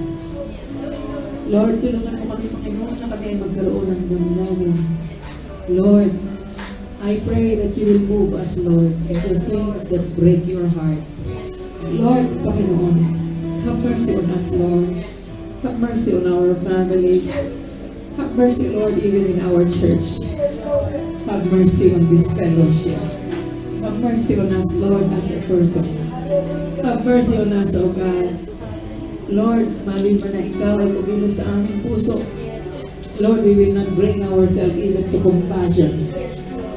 Lord, tulungan mo kami, Panginoon, na kami ay magkaroon ng damdamin. Lord, I pray that you will move us, Lord, into things that break your heart. Lord, Panginoon, have mercy on us, Lord. Have mercy on our families. Have mercy, Lord, even in our church. Have mercy on this fellowship. Have mercy on us, Lord, as a person. Have mercy on us, O God. Lord, mali mo na ikaw ay kumilos sa aming puso. Lord, we will not bring ourselves even to compassion.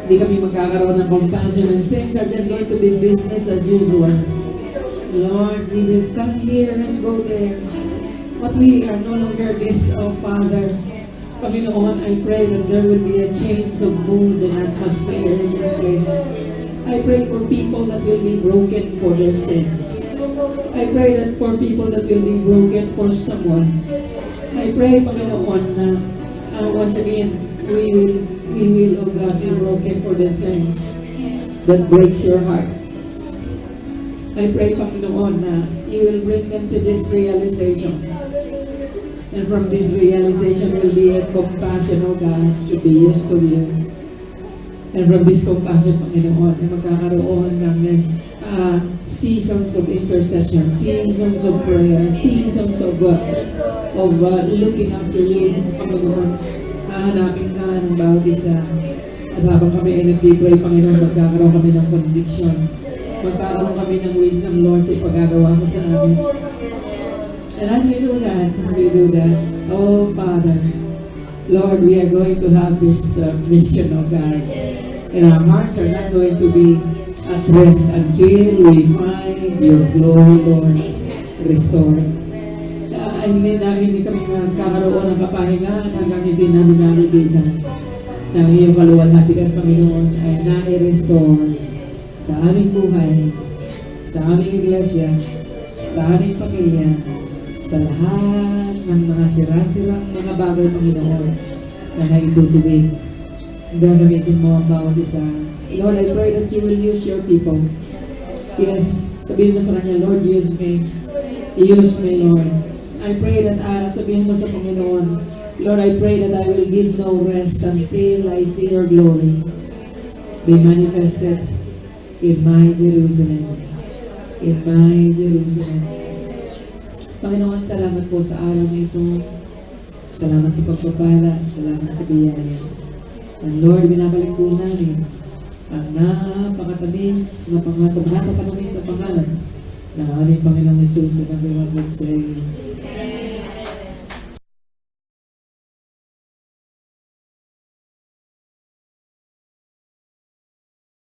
Hindi kami magkakaroon ng compassion and things are just going to be business as usual. Lord, we will come here and go there. But we are no longer this, oh Father. Panginoon, I pray that there will be a change of mood and atmosphere in this place. I pray for people that will be broken for their sins. I pray that for people that will be broken for someone. I pray, Panginoon, na once again, we will, oh God, be broken for the things that breaks your heart. I pray, Panginoon, na you will bring them to this realization. And from this realization will be a compassion, oh God, to be used to you. And from this compassion, Panginoon, ay magkakaroon ng seasons of intercession, seasons of prayer, seasons of looking after you, Panginoon. Hahanapin ka ng bawat isa. At habang kami ay nag-pray, Panginoon, magkakaroon kami ng conviction. Magkakaroon kami ng wisdom, Lord, sa ipagagawa mo sa amin. And as we do that, oh Father, Lord, we are going to have this mission of God. And our hearts are not going to be at rest until we find your glory, Lord, restored. I hindi kami magkakaroon ng kapahingahan hanggang hindi namin nakikita na ang iyong kaluwalhatian, Panginoon, ay nai-restore sa aming buhay, sa aming iglesia, sa aming pamilya, sa lahat ng mga sira-sirang mga bagay, Panginoon, na naitutuwid. Gagamitin mo ang bawat isa. Lord, I pray that you will use your people. Yes, sabihin mo sa Kanya, Lord, use me. Use me, Lord. I pray that, sabihin mo sa Panginoon, Lord, I pray that I will give no rest until I see your glory be manifested in my Jerusalem. In my Jerusalem. Panginoon, salamat po sa araw na ito. Salamat sa pagpapala. Salamat sa biyaya. And Lord, binabalik po namin ang napakatamis na napakatamis na pangalan ng aming Panginoong Jesus, and everyone would say,